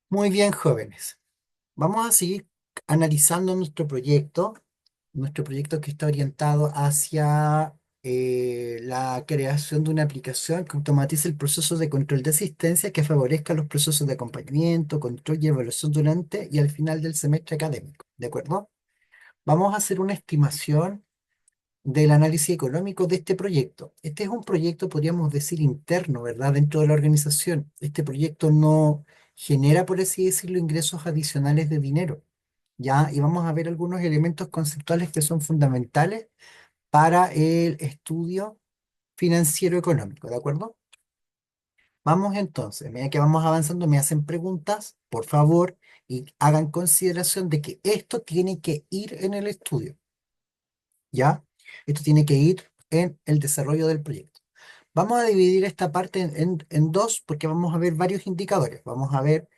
Muy bien, jóvenes. Vamos a seguir analizando nuestro proyecto que está orientado hacia la creación de una aplicación que automatice el proceso de control de asistencia que favorezca los procesos de acompañamiento, control y evaluación durante y al final del semestre académico. ¿De acuerdo? Vamos a hacer una estimación del análisis económico de este proyecto. Este es un proyecto, podríamos decir, interno, ¿verdad? Dentro de la organización. Este proyecto no genera, por así decirlo, ingresos adicionales de dinero, ¿ya? Y vamos a ver algunos elementos conceptuales que son fundamentales para el estudio financiero económico, ¿de acuerdo? Vamos entonces, a medida que vamos avanzando, me hacen preguntas, por favor, y hagan consideración de que esto tiene que ir en el estudio. ¿Ya? Esto tiene que ir en el desarrollo del proyecto. Vamos a dividir esta parte en dos porque vamos a ver varios indicadores. Vamos a ver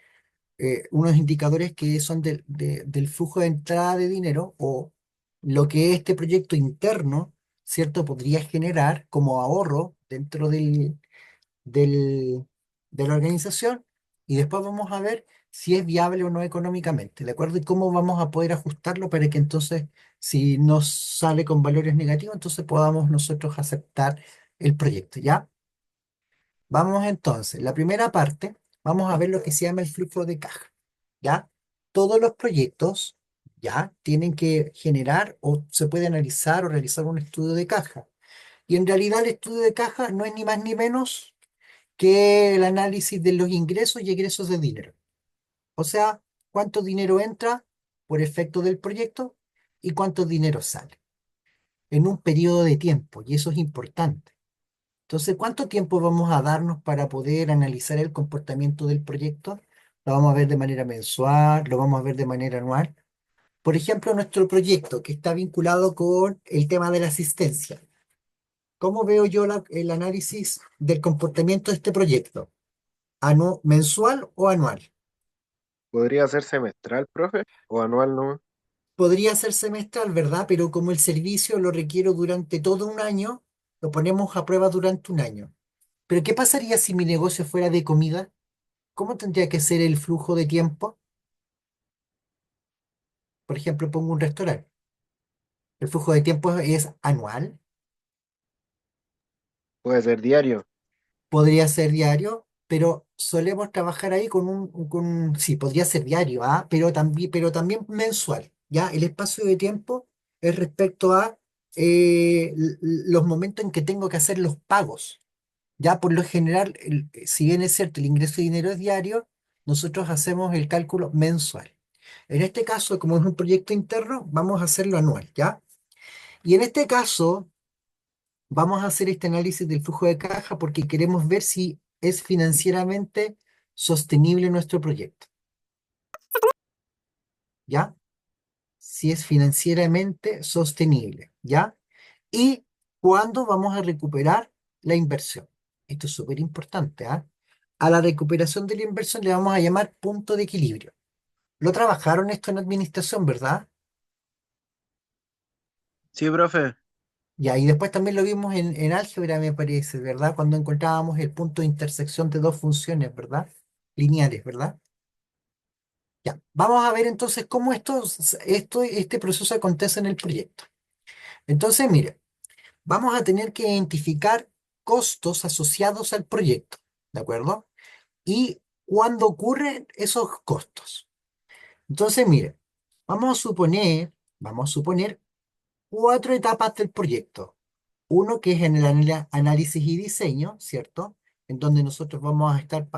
unos indicadores que son del flujo de entrada de dinero o lo que este proyecto interno, ¿cierto? Podría generar como ahorro dentro del- de la organización y después vamos a ver si es viable o no económicamente, ¿de acuerdo? Y cómo vamos a poder ajustarlo para que entonces, si nos sale con valores negativos, entonces podamos nosotros aceptar el proyecto, ¿ya? Vamos entonces, la primera parte, vamos a ver lo que se llama el flujo de caja, ¿ya? Todos los proyectos, ¿ya? Tienen que generar o se puede analizar o realizar un estudio de caja. Y en realidad el estudio de caja no es ni más ni menos que el análisis de los ingresos y egresos de dinero. O sea, cuánto dinero entra por efecto del proyecto y cuánto dinero sale en un periodo de tiempo, y eso es importante. Entonces, ¿cuánto tiempo vamos a darnos para poder analizar el comportamiento del proyecto? Lo vamos a ver de manera mensual, lo vamos a ver de manera anual. Por ejemplo, nuestro proyecto que está vinculado con el tema de la asistencia. ¿Cómo veo yo el análisis del comportamiento de este proyecto? ¿Mensual o anual? ¿Podría ser semestral, profe? ¿O anual no? Podría ser semestral, ¿verdad? Pero como el servicio lo requiero durante todo un año, lo ponemos a prueba durante un año. Pero ¿qué pasaría si mi negocio fuera de comida? ¿Cómo tendría que ser el flujo de tiempo? Por ejemplo, pongo un restaurante. El flujo de tiempo es anual, Puede ser diario. podría ser diario, pero solemos trabajar ahí sí, podría ser diario, ¿ah? Pero también mensual, ¿ya? El espacio de tiempo es respecto a los momentos en que tengo que hacer los pagos. Ya por lo general, si bien es cierto, el ingreso de dinero es diario, nosotros hacemos el cálculo mensual. En este caso, como es un proyecto interno, vamos a hacerlo anual, ¿ya? Y en este caso, vamos a hacer este análisis del flujo de caja porque queremos ver si es financieramente sostenible nuestro proyecto, ¿ya? Si es financieramente sostenible, ¿ya? Y cuándo vamos a recuperar la inversión. Esto es súper importante, ¿ah? A la recuperación de la inversión le vamos a llamar punto de equilibrio. Lo trabajaron esto en administración, ¿verdad? Sí, profe. Ya, y después también lo vimos en álgebra, me parece, ¿verdad? Cuando encontrábamos el punto de intersección de dos funciones, ¿verdad? Lineales, ¿verdad? Ya, vamos a ver entonces cómo este proceso acontece en el proyecto. Entonces, mire, vamos a tener que identificar costos asociados al proyecto, ¿de acuerdo? Y cuándo ocurren esos costos. Entonces, mire, vamos a suponer cuatro etapas del proyecto. Uno que es en el análisis y diseño, ¿cierto? En donde nosotros vamos a estar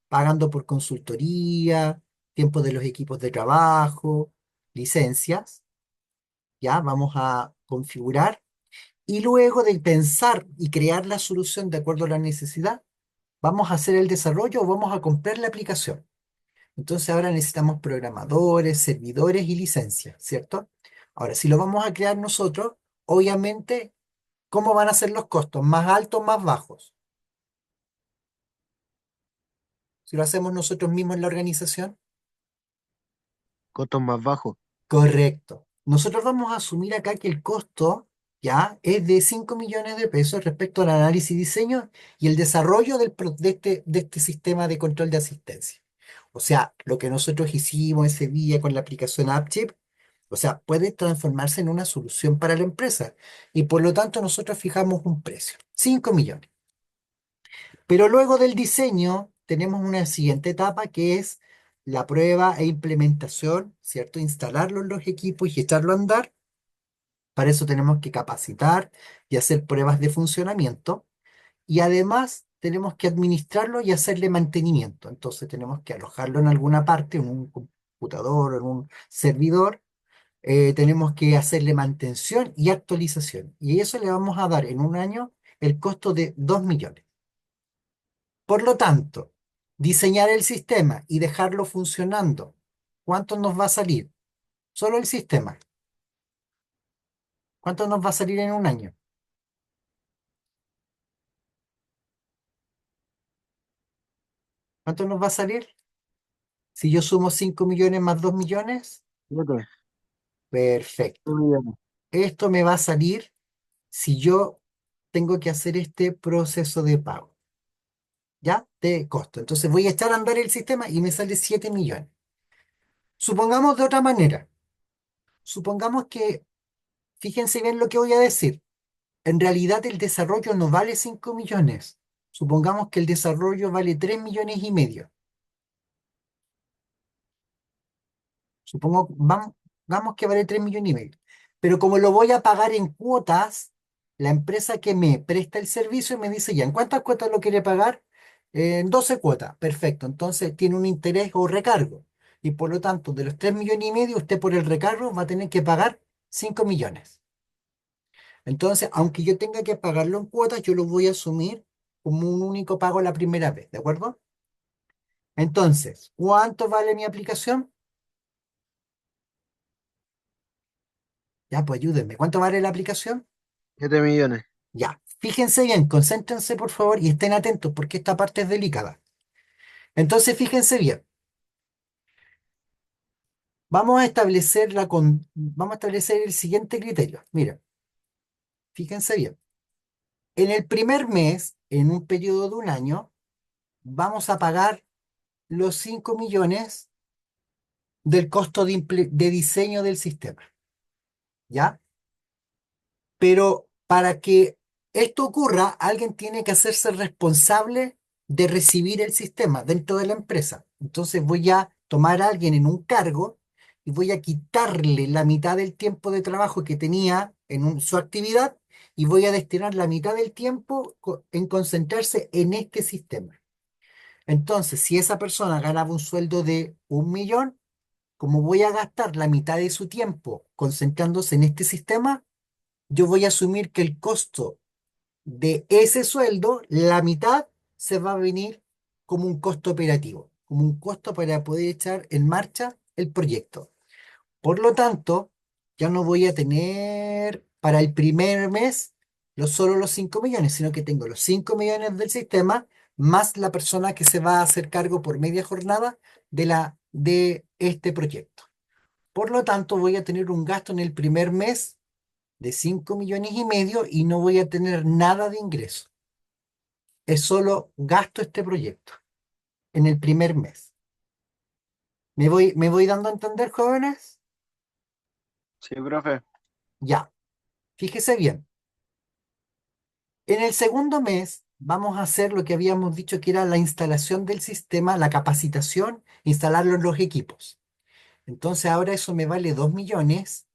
pagando por consultoría, tiempo de los equipos de trabajo, licencias, ¿ya? Vamos a configurar y luego de pensar y crear la solución de acuerdo a la necesidad, vamos a hacer el desarrollo o vamos a comprar la aplicación. Entonces ahora necesitamos programadores, servidores y licencias, ¿cierto? Ahora, si lo vamos a crear nosotros, obviamente, ¿cómo van a ser los costos? ¿Más altos, más bajos? Si lo hacemos nosotros mismos en la organización. Costos más bajos. Correcto. Nosotros vamos a asumir acá que el costo ya es de 5 millones de pesos respecto al análisis y diseño y el desarrollo de este sistema de control de asistencia. O sea, lo que nosotros hicimos ese día con la aplicación AppChip, o sea, puede transformarse en una solución para la empresa. Y por lo tanto nosotros fijamos un precio, 5 millones. Pero luego del diseño tenemos una siguiente etapa que es la prueba e implementación, ¿cierto? Instalarlo en los equipos y echarlo a andar. Para eso tenemos que capacitar y hacer pruebas de funcionamiento. Y además tenemos que administrarlo y hacerle mantenimiento. Entonces tenemos que alojarlo en alguna parte, en un computador, en un servidor. Tenemos que hacerle mantención y actualización. Y eso le vamos a dar en un año el costo de 2 millones. Por lo tanto, diseñar el sistema y dejarlo funcionando, ¿cuánto nos va a salir? Solo el sistema. ¿Cuánto nos va a salir en un año? ¿Cuánto nos va a salir? Si yo sumo 5 millones más 2 millones, 7 perfecto. millones. Esto me va a salir si yo tengo que hacer este proceso de pago, ¿ya? De costo. Entonces voy a echar a andar el sistema y me sale 7 millones. Supongamos de otra manera. Supongamos que, fíjense bien lo que voy a decir. En realidad el desarrollo no vale 5 millones. Supongamos que el desarrollo vale 3 millones y medio. Supongo, vamos que vale 3 millones y medio. Pero como lo voy a pagar en cuotas, la empresa que me presta el servicio me dice ya, ¿en cuántas cuotas lo quiere pagar? En 12 cuotas. Perfecto. Entonces tiene un interés o recargo. Y por lo tanto, de los 3 millones y medio, usted por el recargo va a tener que pagar 5 millones. Entonces, aunque yo tenga que pagarlo en cuotas, yo lo voy a asumir como un único pago la primera vez, ¿de acuerdo? Entonces, ¿cuánto vale mi aplicación? Ya, pues ayúdenme. ¿Cuánto vale la aplicación? 7 millones. Ya, fíjense bien, concéntrense por favor y estén atentos porque esta parte es delicada. Entonces, fíjense bien, vamos a establecer el siguiente criterio. Mira, fíjense bien. En el primer mes, en un periodo de un año, vamos a pagar los 5 millones del costo de diseño del sistema, ¿ya? Pero para que esto ocurra, alguien tiene que hacerse responsable de recibir el sistema dentro de la empresa. Entonces voy a tomar a alguien en un cargo y voy a quitarle la mitad del tiempo de trabajo que tenía en su actividad y voy a destinar la mitad del tiempo en concentrarse en este sistema. Entonces, si esa persona ganaba un sueldo de 1 millón, como voy a gastar la mitad de su tiempo concentrándose en este sistema, yo voy a asumir que el costo de ese sueldo, la mitad se va a venir como un costo operativo, como un costo para poder echar en marcha el proyecto. Por lo tanto, ya no voy a tener para el primer mes solo los 5 millones, sino que tengo los 5 millones del sistema más la persona que se va a hacer cargo por media jornada de este proyecto. Por lo tanto, voy a tener un gasto en el primer mes de 5 millones y medio y no voy a tener nada de ingreso. Es solo gasto este proyecto en el primer mes. ¿Me voy dando a entender, jóvenes? Sí, profe. Ya, fíjese bien. En el segundo mes vamos a hacer lo que habíamos dicho que era la instalación del sistema, la capacitación, instalarlo en los equipos. Entonces ahora eso me vale 2 millones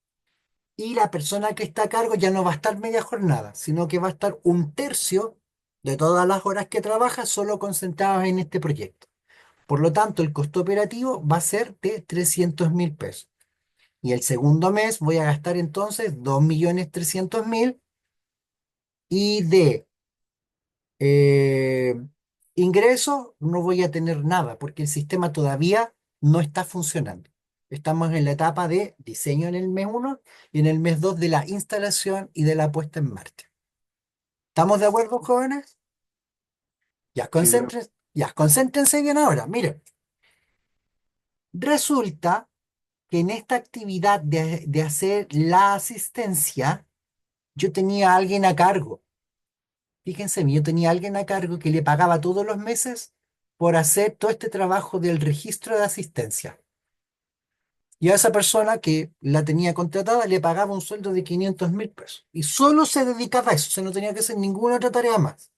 y la persona que está a cargo ya no va a estar media jornada, sino que va a estar un tercio de todas las horas que trabaja solo concentradas en este proyecto. Por lo tanto, el costo operativo va a ser de 300.000 pesos. Y el segundo mes voy a gastar entonces 2.300.000 y de eh, ingreso no voy a tener nada porque el sistema todavía no está funcionando. Estamos en la etapa de diseño en el mes uno y en el mes 2 de la instalación y de la puesta en marcha. ¿Estamos de acuerdo, jóvenes? Sí, profe. Ya, concéntrense bien ahora. Miren, resulta que en esta actividad de hacer la asistencia, yo tenía a alguien a cargo. Fíjense, yo tenía a alguien a cargo que le pagaba todos los meses por hacer todo este trabajo del registro de asistencia. Y a esa persona que la tenía contratada le pagaba un sueldo de 500.000 pesos. Y solo se dedicaba a eso, o sea, no tenía que hacer ninguna otra tarea más.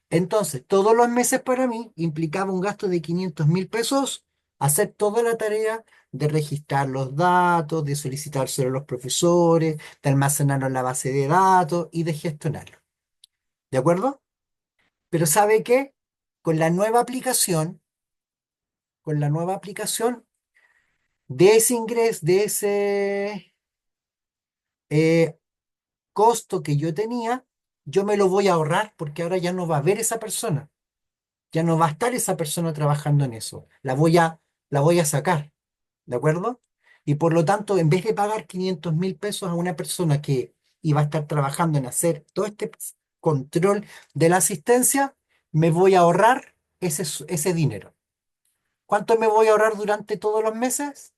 Entonces, todos los meses para mí implicaba un gasto de 500.000 pesos hacer toda la tarea de registrar los datos, de solicitárselo a los profesores, de almacenarlo en la base de datos y de gestionarlo. ¿De acuerdo? Pero ¿sabe qué? Con la nueva aplicación, con la nueva aplicación de ese ingreso, de ese eh, costo que yo tenía, yo me lo voy a ahorrar porque ahora ya no va a haber esa persona. Ya no va a estar esa persona trabajando en eso. La voy a sacar, ¿de acuerdo? Y por lo tanto, en vez de pagar 500.000 pesos a una persona que iba a estar trabajando en hacer todo este control de la asistencia, me voy a ahorrar ese dinero. ¿Cuánto me voy a ahorrar durante todos los meses?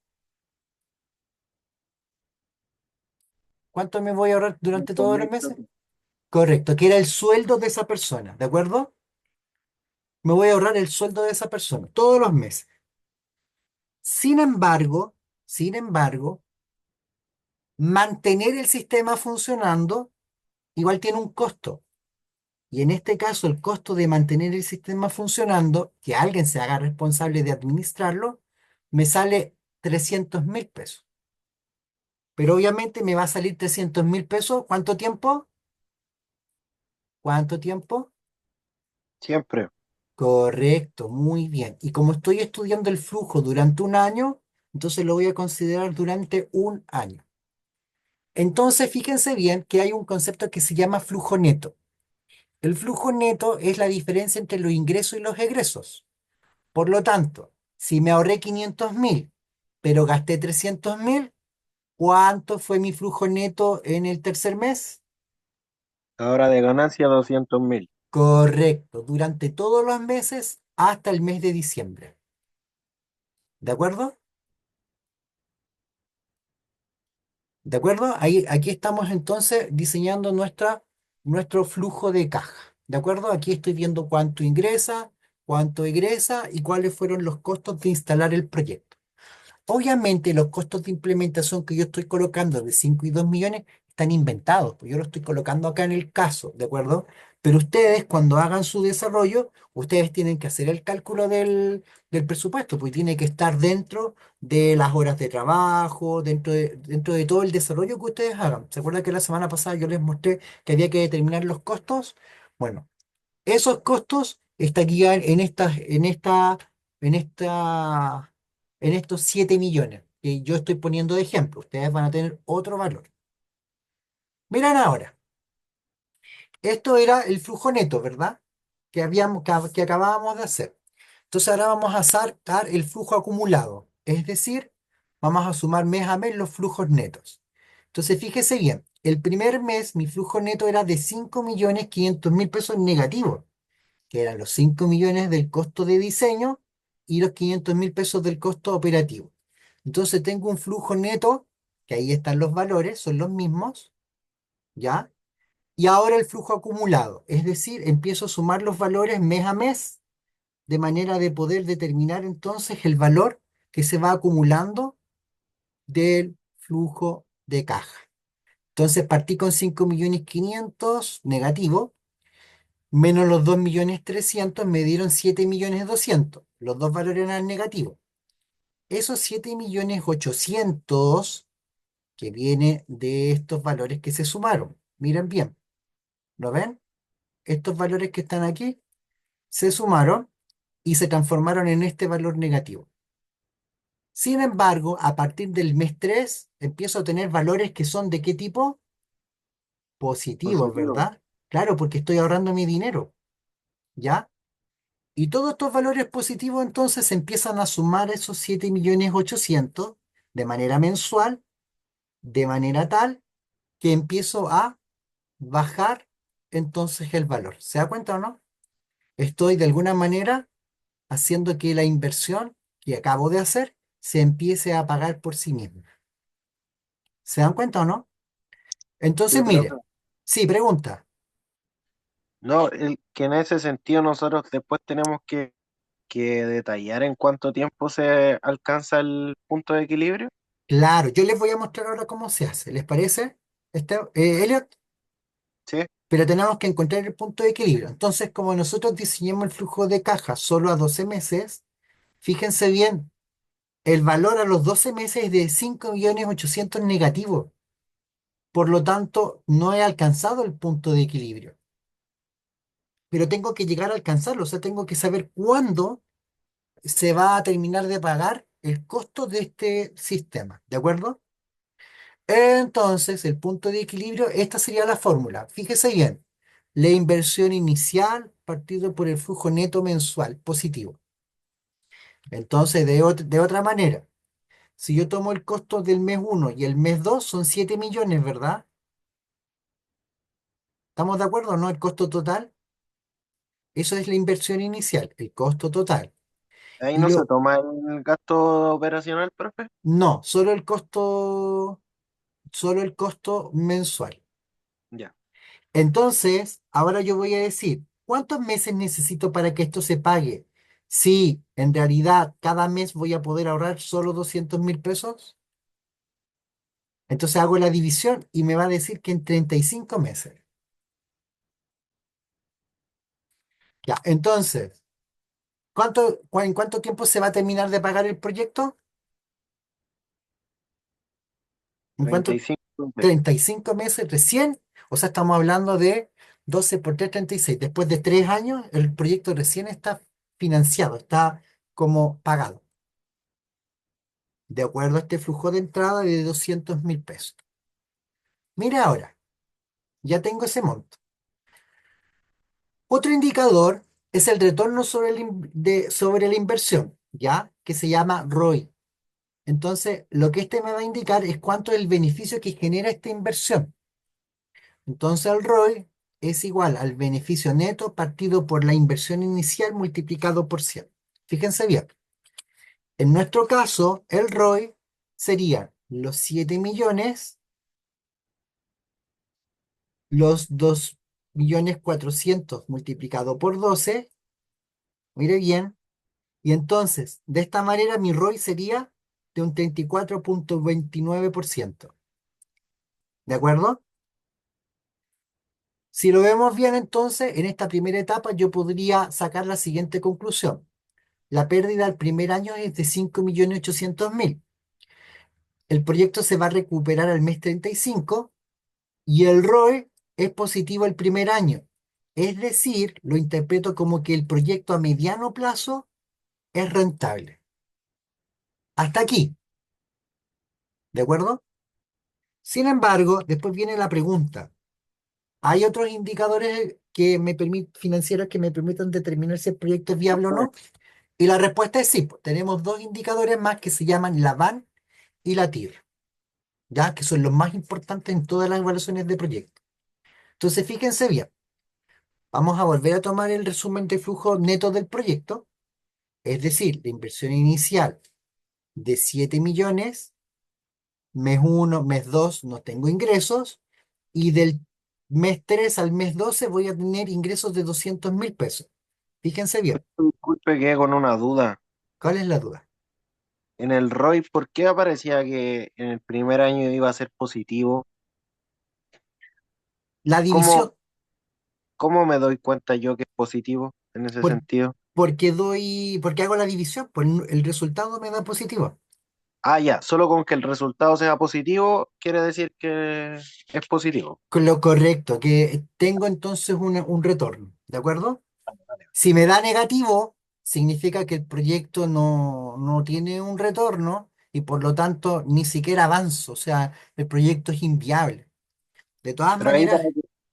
¿Cuánto me voy a ahorrar durante todos los 500.000 meses? pesos. Correcto, que era el sueldo de esa persona, ¿de acuerdo? Me voy a ahorrar el sueldo de esa persona todos los meses. Sin embargo, sin embargo, mantener el sistema funcionando igual tiene un costo. Y en este caso, el costo de mantener el sistema funcionando, que alguien se haga responsable de administrarlo, me sale 300.000 pesos. Pero obviamente me va a salir 300.000 pesos. ¿Cuánto tiempo? ¿Cuánto tiempo? Siempre. Correcto, muy bien. Y como estoy estudiando el flujo durante un año, entonces lo voy a considerar durante un año. Entonces, fíjense bien que hay un concepto que se llama flujo neto. El flujo neto es la diferencia entre los ingresos y los egresos. Por lo tanto, si me ahorré 500.000, pero gasté 300.000, ¿cuánto fue mi flujo neto en el tercer mes? Ahora de ganancia 200.000. Correcto, durante todos los meses hasta el mes de diciembre. ¿De acuerdo? ¿De acuerdo? Ahí, aquí estamos entonces diseñando nuestro flujo de caja. ¿De acuerdo? Aquí estoy viendo cuánto egresa y cuáles fueron los costos de instalar el proyecto. Obviamente los costos de implementación que yo estoy colocando de 5 y 2 millones están inventados, pues yo lo estoy colocando acá en el caso, ¿de acuerdo? Pero ustedes cuando hagan su desarrollo, ustedes tienen que hacer el cálculo del presupuesto, pues tiene que estar dentro de las horas de trabajo, dentro de todo el desarrollo que ustedes hagan. ¿Se acuerdan que la semana pasada yo les mostré que había que determinar los costos? Bueno, esos costos estarían en estos 7 millones que yo estoy poniendo de ejemplo. Ustedes van a tener otro valor. Miren ahora, esto era el flujo neto, ¿verdad? Que acabábamos de hacer. Entonces ahora vamos a sacar el flujo acumulado, es decir, vamos a sumar mes a mes los flujos netos. Entonces fíjese bien, el primer mes mi flujo neto era de 5.500.000 pesos negativos, que eran los 5 millones del costo de diseño y los 500.000 pesos del costo operativo. Entonces tengo un flujo neto, que ahí están los valores, son los mismos, ¿ya? Y ahora el flujo acumulado, es decir, empiezo a sumar los valores mes a mes, de manera de poder determinar entonces el valor que se va acumulando del flujo de caja. Entonces partí con 5.500.000 negativo, menos los 2.300.000 me dieron 7.200.000. Los dos valores eran negativos. Esos 7.800.000 que viene de estos valores que se sumaron. Miren bien, ¿lo ven? Estos valores que están aquí se sumaron y se transformaron en este valor negativo. Sin embargo, a partir del mes 3 empiezo a tener valores que son ¿de qué tipo? Positivos, Positivo. ¿verdad? Claro, porque estoy ahorrando mi dinero, ¿ya? Y todos estos valores positivos entonces se empiezan a sumar esos 7.800.000 de manera mensual, de manera tal que empiezo a bajar entonces el valor. ¿Se da cuenta o no? Estoy de alguna manera haciendo que la inversión que acabo de hacer se empiece a pagar por sí misma. ¿Se dan cuenta o no? Sí, Entonces, profe. mire, sí, pregunta. No, que en ese sentido nosotros después tenemos que que detallar en cuánto tiempo se alcanza el punto de equilibrio. Claro, yo les voy a mostrar ahora cómo se hace. ¿Les parece? Elliot, Sí, pero tenemos que encontrar el punto de equilibrio. Entonces, como nosotros diseñamos el flujo de caja solo a 12 meses, fíjense bien, el valor a los 12 meses es de 5.800.000 negativo. Por lo tanto, no he alcanzado el punto de equilibrio. Pero tengo que llegar a alcanzarlo, o sea, tengo que saber cuándo se va a terminar de pagar el costo de este sistema, ¿de acuerdo? Entonces, el punto de equilibrio, esta sería la fórmula. Fíjese bien, la inversión inicial partido por el flujo neto mensual positivo. Entonces, de otra manera, si yo tomo el costo del mes uno y el mes 2 son 7 millones, ¿verdad? ¿Estamos de acuerdo, no? El costo total, eso es la inversión inicial, el costo total. ahí Y no se lo, toma el gasto operacional, profe. no, solo el costo mensual. Ya, Entonces, ahora yo voy a decir, ¿cuántos meses necesito para que esto se pague? Si en realidad cada mes voy a poder ahorrar solo 200.000 pesos, entonces hago la división y me va a decir que en 35 meses. Ya, entonces, ¿en cuánto tiempo se va a terminar de pagar el proyecto? ¿En treinta cuánto? y cinco meses. 35 meses recién, o sea, estamos hablando de 12 por 3, 36. Después de 3 años, el proyecto recién está financiado, está como pagado, de acuerdo a este flujo de entrada de 200.000 pesos. Mira ahora, ya tengo ese monto. Otro indicador es el retorno sobre la inversión, ¿ya? Que se llama ROI. Entonces, lo que este me va a indicar es cuánto es el beneficio que genera esta inversión. Entonces, el ROI es igual al beneficio neto partido por la inversión inicial multiplicado por 100. Fíjense bien, en nuestro caso, el ROI serían los 7 millones, los 2.400.000 multiplicado por 12, mire bien, y entonces, de esta manera mi ROI sería de un 34.29%. ¿De acuerdo? Si lo vemos bien, entonces, en esta primera etapa yo podría sacar la siguiente conclusión. La pérdida al primer año es de 5.800.000. El proyecto se va a recuperar al mes 35 y el ROE es positivo el primer año. Es decir, lo interpreto como que el proyecto a mediano plazo es rentable. Hasta aquí, ¿de acuerdo? Sin embargo, después viene la pregunta. ¿Hay otros indicadores financieros que me permitan determinar si el proyecto es viable o no? Y la respuesta es sí, pues. Tenemos dos indicadores más que se llaman la VAN y la TIR, ya que son los más importantes en todas las evaluaciones de proyecto. Entonces, fíjense bien, vamos a volver a tomar el resumen de flujo neto del proyecto, es decir, la inversión inicial de 7 millones, mes uno, mes 2 no tengo ingresos, y del mes 3 al mes 12 voy a tener ingresos de 200.000 pesos. Fíjense bien, Disculpe, que con una duda. ¿cuál es la duda? En el ROI, ¿por qué aparecía que en el primer año iba a ser positivo? La ¿Cómo, división, cómo me doy cuenta yo que es positivo en ese por- sentido? porque hago la división, pues el resultado me da positivo. Ah, ya, solo con que el resultado sea positivo, quiere decir que es positivo. Con lo correcto, que tengo entonces un retorno, ¿de acuerdo? Si me da negativo, significa que el proyecto no tiene un retorno y por lo tanto ni siquiera avanzo, o sea, el proyecto es inviable. De todas Pero ahí maneras,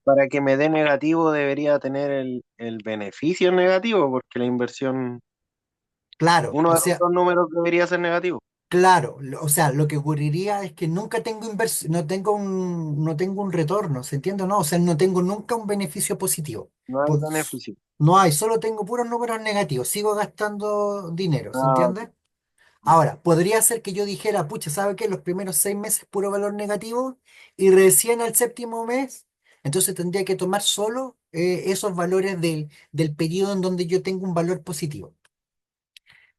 para que me dé negativo debería tener el beneficio negativo, porque la inversión, claro, uno o de los sea, dos números debería ser negativo. claro, o sea, lo que ocurriría es que nunca tengo no tengo un retorno, ¿se entiende o no? O sea, no tengo nunca un beneficio positivo. No hay Pues, beneficio. no hay, solo tengo puros números negativos, sigo gastando dinero, ¿se Ah, ok, entiende? ya. Ahora, podría ser que yo dijera, pucha, ¿sabe qué? Los primeros 6 meses puro valor negativo y recién al séptimo mes, entonces tendría que tomar solo esos valores del periodo en donde yo tengo un valor positivo.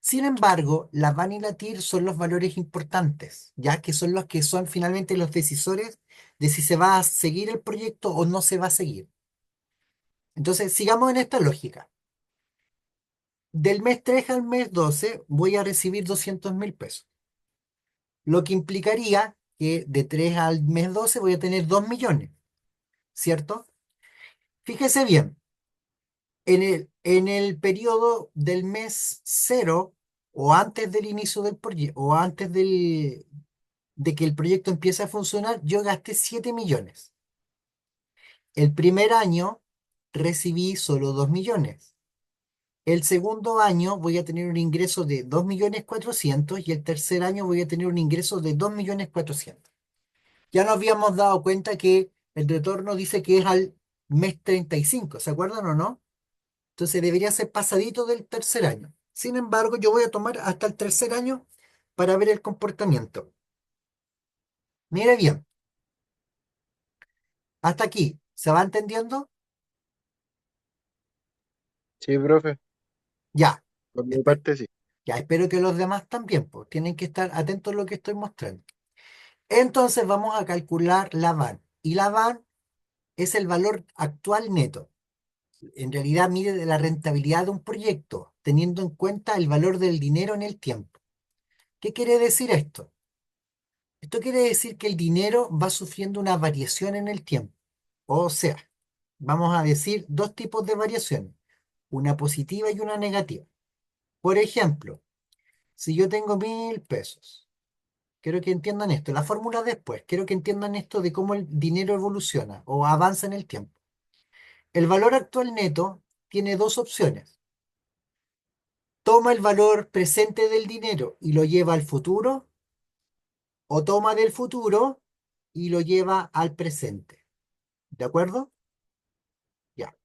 Sin embargo, la VAN y la TIR son los valores importantes, ya que son los que son finalmente los decisores de si se va a seguir el proyecto o no se va a seguir. Entonces, sigamos en esta lógica. Del mes 3 al mes 12 voy a recibir 200.000 pesos, lo que implicaría que de 3 al mes 12 voy a tener 2 millones, ¿cierto? Fíjese bien, en el periodo del mes cero o antes del inicio del proyecto o antes de que el proyecto empiece a funcionar, yo gasté 7 millones. El primer año recibí solo 2 millones. El segundo año voy a tener un ingreso de 2.400.000 y el tercer año voy a tener un ingreso de 2.400.000. Ya nos habíamos dado cuenta que el retorno dice que es al mes 35, ¿se acuerdan o no? Entonces debería ser pasadito del tercer año. Sin embargo, yo voy a tomar hasta el tercer año para ver el comportamiento. Mire bien, hasta aquí, ¿se va entendiendo? Sí, profe, Ya, por mi espe- parte sí. ya, espero que los demás también, pues tienen que estar atentos a lo que estoy mostrando. Entonces vamos a calcular la VAN. Y la VAN es el valor actual neto. En realidad mide de la rentabilidad de un proyecto, teniendo en cuenta el valor del dinero en el tiempo. ¿Qué quiere decir esto? Esto quiere decir que el dinero va sufriendo una variación en el tiempo. O sea, vamos a decir dos tipos de variaciones, una positiva y una negativa. Por ejemplo, si yo tengo 1.000 pesos, quiero que entiendan esto, la fórmula después, quiero que entiendan esto de cómo el dinero evoluciona o avanza en el tiempo. El valor actual neto tiene dos opciones. Toma el valor presente del dinero y lo lleva al futuro, o toma del futuro y lo lleva al presente. ¿De acuerdo? Ya.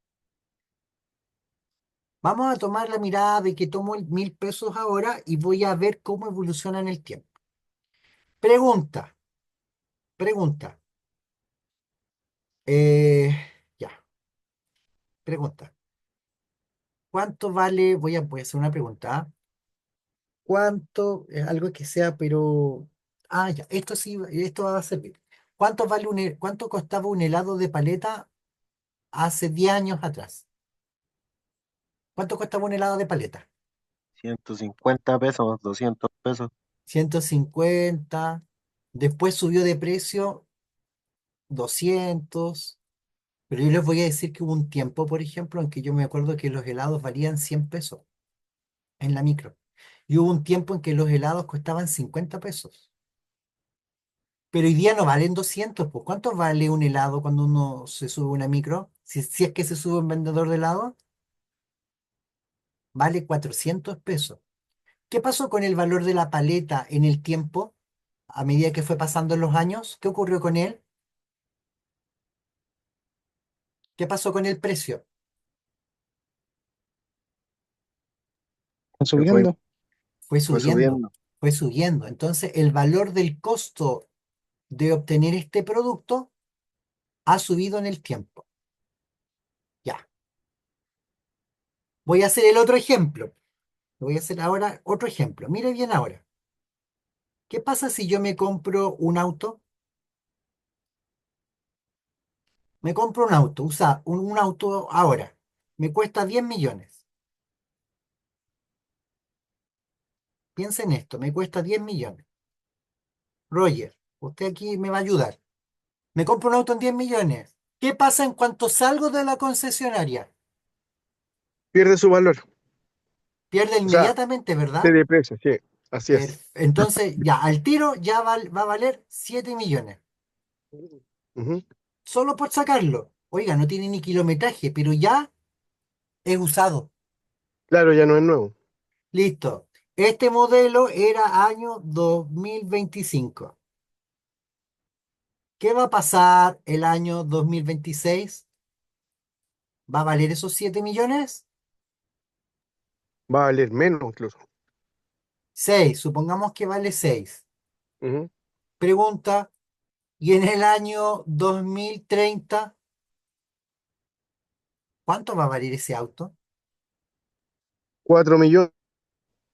Vamos a tomar la mirada de que tomo el 1.000 pesos ahora y voy a ver cómo evoluciona en el tiempo. Pregunta, pregunta. eh, ya, pregunta. ¿Cuánto vale? Voy a hacer una pregunta. ¿Ah? ¿Cuánto? Algo que sea, pero. Ah, ya, esto sí, esto va a servir. ¿Cuánto costaba un helado de paleta hace 10 años atrás? ¿Cuánto costaba un helado de paleta? 150 pesos, 200 pesos. 150. Después subió de precio 200. Pero yo les voy a decir que hubo un tiempo, por ejemplo, en que yo me acuerdo que los helados valían 100 pesos en la micro. Y hubo un tiempo en que los helados costaban 50 pesos. Pero hoy día no valen 200, pues. ¿Cuánto vale un helado cuando uno se sube a una micro? Si es que se sube un vendedor de helado, vale 400 pesos. ¿Qué pasó con el valor de la paleta en el tiempo? A medida que fue pasando los años, ¿qué ocurrió con él? ¿Qué pasó con el precio? Se fue, Subiendo. Fue fue subiendo, subiendo. fue subiendo. Entonces, el valor del costo de obtener este producto ha subido en el tiempo. Ya. Voy a hacer el otro ejemplo. Voy a hacer ahora otro ejemplo. Mire bien ahora. ¿Qué pasa si yo me compro un auto? Me compro un auto, usa un auto ahora. Me cuesta 10 millones. Piensa en esto, me cuesta 10 millones. Roger, usted aquí me va a ayudar. Me compro un auto en 10 millones. ¿Qué pasa en cuanto salgo de la concesionaria? Pierde su valor. Pierde O sea, inmediatamente, se ¿verdad? deprecia, sí, así es. Entonces, ya, al tiro ya va a valer 7 millones. Ujú. Solo por sacarlo. Oiga, no tiene ni kilometraje, pero ya es usado. Claro, ya no es nuevo. Listo. Este modelo era año 2025. ¿Qué va a pasar el año 2026? ¿Va a valer esos 7 millones? Va a valer menos incluso. 6. Supongamos que vale 6. Ujú. Pregunta, ¿y en el año 2030 cuánto va a valer ese auto? 4 millones.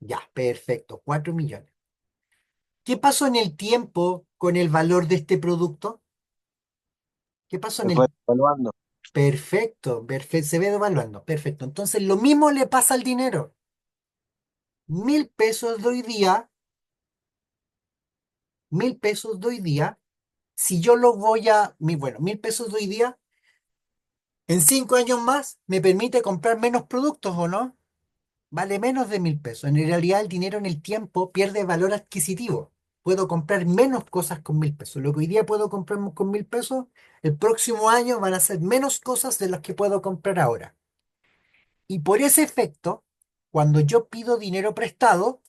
Ya, perfecto, 4 millones. ¿Qué pasó en el tiempo con el valor de este producto? ¿Qué pasó Se en fue el... evaluando. Perfecto, perfecto, se ve devaluando, perfecto. Entonces, lo mismo le pasa al dinero. 1.000 pesos de hoy día, 1.000 pesos de hoy día, si yo lo voy bueno, 1.000 pesos de hoy día, en 5 años más, me permite comprar menos productos, ¿o no? Vale menos de 1.000 pesos. En realidad, el dinero en el tiempo pierde valor adquisitivo. Puedo comprar menos cosas con 1.000 pesos. Lo que hoy día puedo comprar con 1.000 pesos, el próximo año van a ser menos cosas de las que puedo comprar ahora. Y por ese efecto, cuando yo pido dinero prestado,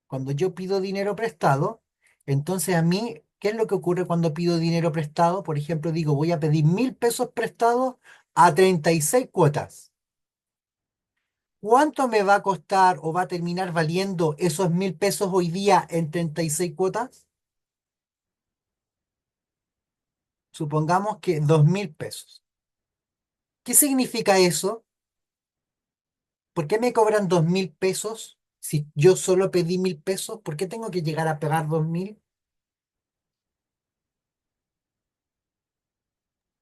cuando yo pido dinero prestado, entonces a mí, ¿qué es lo que ocurre cuando pido dinero prestado? Por ejemplo, digo, voy a pedir 1.000 pesos prestados a 36 cuotas. ¿Cuánto me va a costar o va a terminar valiendo esos 1.000 pesos hoy día en 36 cuotas? Supongamos que 2.000 pesos. ¿Qué significa eso? ¿Por qué me cobran 2.000 pesos si yo solo pedí 1.000 pesos? ¿Por qué tengo que llegar a pagar 2.000?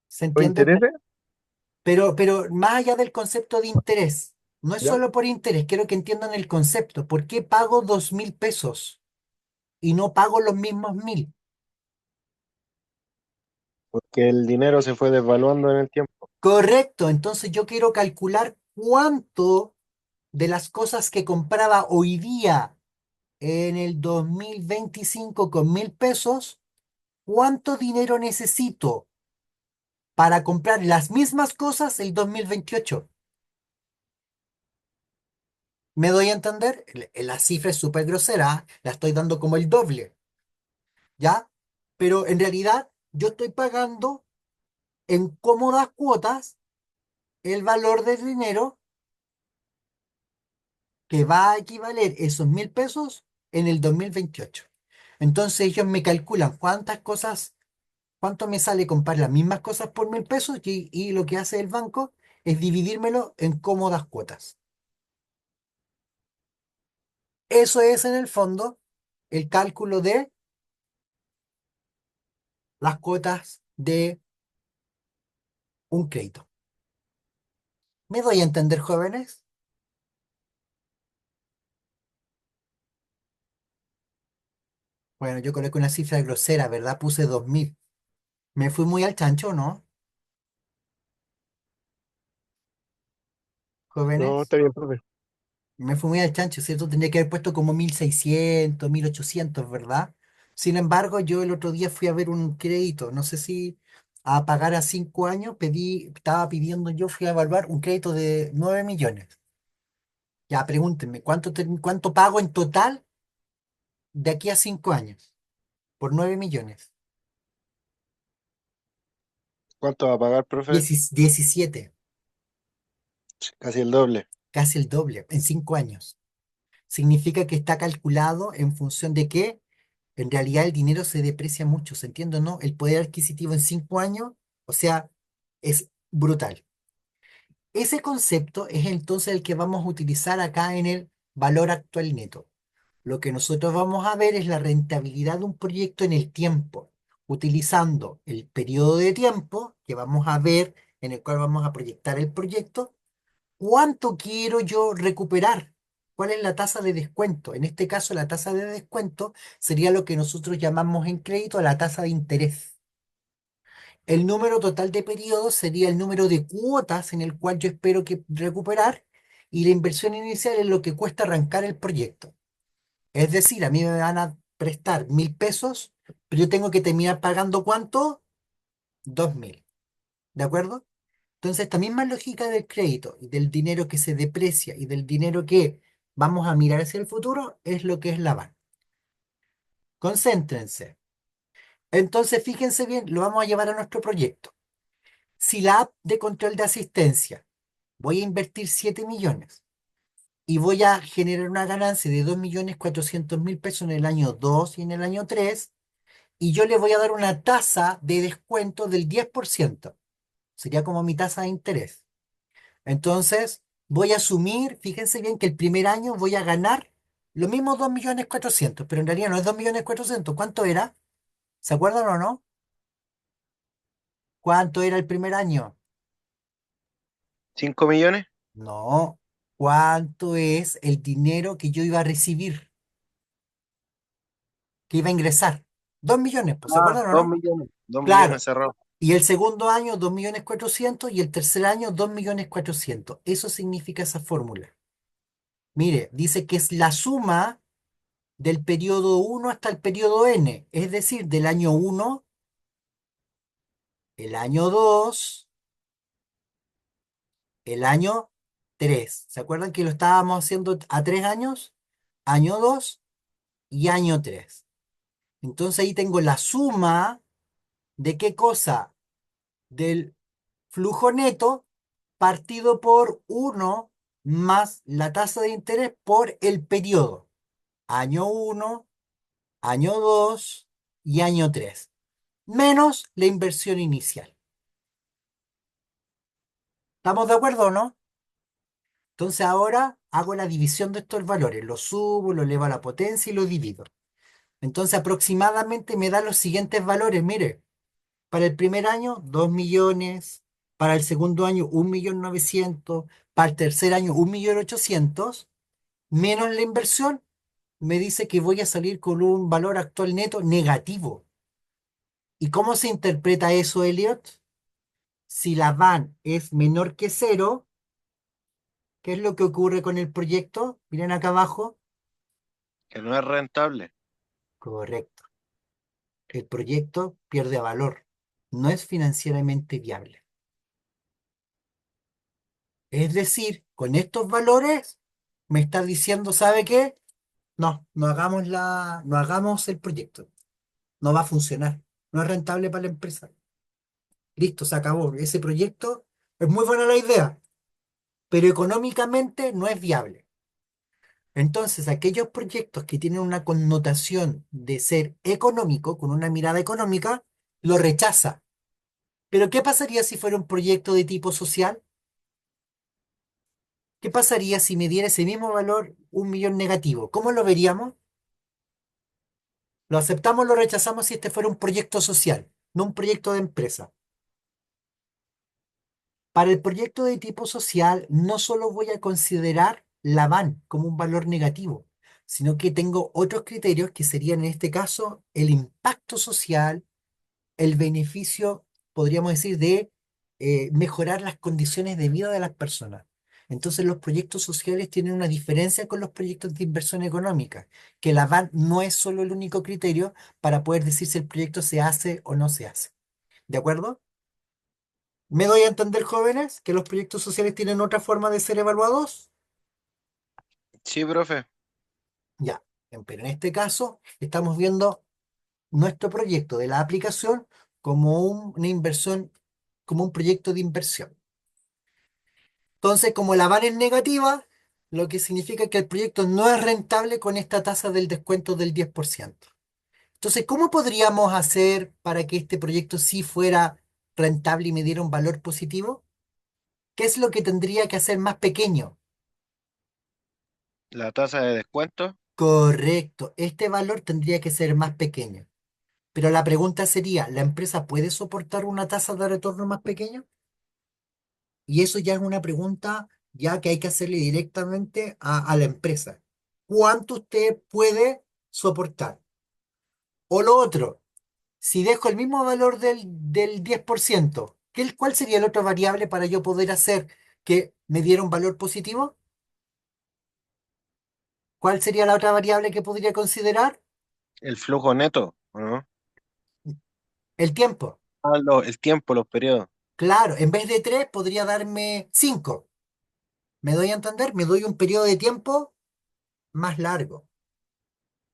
¿Se ¿Los entiende? intereses? Pero más allá del concepto de interés, no es ¿Ya? solo por interés, quiero que entiendan el concepto. ¿Por qué pago 2.000 pesos y no pago los mismos 1.000? Porque el dinero se fue desvaluando en el tiempo. Correcto, entonces yo quiero calcular cuánto de las cosas que compraba hoy día en el 2025 con 1.000 pesos, cuánto dinero necesito para comprar las mismas cosas el 2028. ¿Me doy a entender? La cifra es súper grosera, la estoy dando como el doble. ¿Ya? Pero en realidad yo estoy pagando en cómodas cuotas el valor del dinero que va a equivaler esos 1.000 pesos en el 2028. Entonces ellos me calculan cuántas cosas, cuánto me sale comprar las mismas cosas por 1.000 pesos y lo que hace el banco es dividírmelo en cómodas cuotas. Eso es en el fondo el cálculo de las cuotas de un crédito. ¿Me doy a entender, jóvenes? Bueno, yo coloqué una cifra grosera, ¿verdad? Puse 2.000. ¿Me fui muy al chancho, no, No, jóvenes? está bien, profe. Me fui muy al chancho, ¿cierto? Tendría que haber puesto como 1.600, 1.800, ¿verdad? Sin embargo, yo el otro día fui a ver un crédito, no sé si a pagar a 5 años, estaba pidiendo yo, fui a evaluar un crédito de 9 millones. Ya, pregúntenme, ¿cuánto pago en total de aquí a 5 años? Por 9 millones. ¿Cuánto va a pagar, profe? 17, Casi el doble. casi el doble, en 5 años. Significa que está calculado en función de que en realidad el dinero se deprecia mucho, ¿se entiende o no? El poder adquisitivo en 5 años, o sea, es brutal. Ese concepto es entonces el que vamos a utilizar acá en el valor actual neto. Lo que nosotros vamos a ver es la rentabilidad de un proyecto en el tiempo, utilizando el periodo de tiempo que vamos a ver, en el cual vamos a proyectar el proyecto. ¿Cuánto quiero yo recuperar? ¿Cuál es la tasa de descuento? En este caso, la tasa de descuento sería lo que nosotros llamamos en crédito la tasa de interés. El número total de periodos sería el número de cuotas en el cual yo espero que recuperar y la inversión inicial es lo que cuesta arrancar el proyecto. Es decir, a mí me van a prestar 1.000 pesos, pero yo tengo que terminar pagando ¿cuánto? 2.000. ¿De acuerdo? Entonces, esta misma lógica del crédito y del dinero que se deprecia y del dinero que vamos a mirar hacia el futuro es lo que es la banca. Concéntrense. Entonces, fíjense bien, lo vamos a llevar a nuestro proyecto. Si la app de control de asistencia voy a invertir 7 millones y voy a generar una ganancia de 2.400.000 pesos en el año 2 y en el año 3 y yo le voy a dar una tasa de descuento del 10%, sería como mi tasa de interés. Entonces, voy a asumir, fíjense bien, que el primer año voy a ganar lo mismo 2.400.000, pero en realidad no es 2.400.000. ¿Cuánto era? ¿Se acuerdan o no? ¿Cuánto era el primer año? 5 millones. No. ¿Cuánto es el dinero que yo iba a recibir, que iba a ingresar? 2.000.000, pues, ¿se Ah, acuerdan o dos no? millones. dos Claro. millones cerrados. Y el segundo año, 2.400.000, y el tercer año, 2.400.000. Eso significa esa fórmula. Mire, dice que es la suma del periodo uno hasta el periodo n, es decir, del año uno, el año 2, el año 3. ¿Se acuerdan que lo estábamos haciendo a 3 años? Año 2 y año 3. Entonces ahí tengo la suma de qué cosa, del flujo neto partido por uno más la tasa de interés por el periodo. Año uno, año 2 y año 3 menos la inversión inicial. ¿Estamos de acuerdo o no? Entonces ahora hago la división de estos valores, lo subo, lo elevo a la potencia y lo divido. Entonces aproximadamente me da los siguientes valores. Mire, para el primer año, 2 millones, para el segundo año, 1.900.000, para el tercer año, 1.800.000, menos la inversión, me dice que voy a salir con un valor actual neto negativo. ¿Y cómo se interpreta eso, Elliot? Si la van es menor que cero, ¿qué es lo que ocurre con el proyecto? Miren acá abajo. Que no es rentable. Correcto. El proyecto pierde valor. No es financieramente viable. Es decir, con estos valores me está diciendo, ¿sabe qué? No, no hagamos el proyecto. No va a funcionar. No es rentable para la empresa. Listo, se acabó. Ese proyecto es muy buena la idea, pero económicamente no es viable. Entonces, aquellos proyectos que tienen una connotación de ser económico, con una mirada económica, lo rechaza. Pero ¿qué pasaría si fuera un proyecto de tipo social? ¿Qué pasaría si me diera ese mismo valor 1.000.000 negativo? ¿Cómo lo veríamos? ¿Lo aceptamos o lo rechazamos si este fuera un proyecto social, no un proyecto de empresa? Para el proyecto de tipo social, no solo voy a considerar la van como un valor negativo, sino que tengo otros criterios que serían en este caso el impacto social, el beneficio, podríamos decir, de mejorar las condiciones de vida de las personas. Entonces los proyectos sociales tienen una diferencia con los proyectos de inversión económica, que la van no es solo el único criterio para poder decir si el proyecto se hace o no se hace. ¿De acuerdo? ¿Me doy a entender, jóvenes, que los proyectos sociales tienen otra forma de ser evaluados? Sí, profe. Ya, pero en este caso estamos viendo nuestro proyecto de la aplicación como una inversión, como un proyecto de inversión. Entonces, como la van es negativa, lo que significa que el proyecto no es rentable con esta tasa del descuento del 10%. Entonces, ¿cómo podríamos hacer para que este proyecto sí fuera rentable y me diera un valor positivo? ¿Qué es lo que tendría que hacer más pequeño? La tasa de descuento. Correcto, este valor tendría que ser más pequeño. Pero la pregunta sería, ¿la empresa puede soportar una tasa de retorno más pequeña? Y eso ya es una pregunta ya que hay que hacerle directamente a la empresa. ¿Cuánto usted puede soportar? O lo otro, si dejo el mismo valor del 10%, ¿cuál sería la otra variable para yo poder hacer que me diera un valor positivo? ¿Cuál sería la otra variable que podría considerar? El flujo neto, ¿o no? El tiempo. Ah, el tiempo, los periodos. Claro, en vez de 3 podría darme 5. ¿Me doy a entender? Me doy un periodo de tiempo más largo.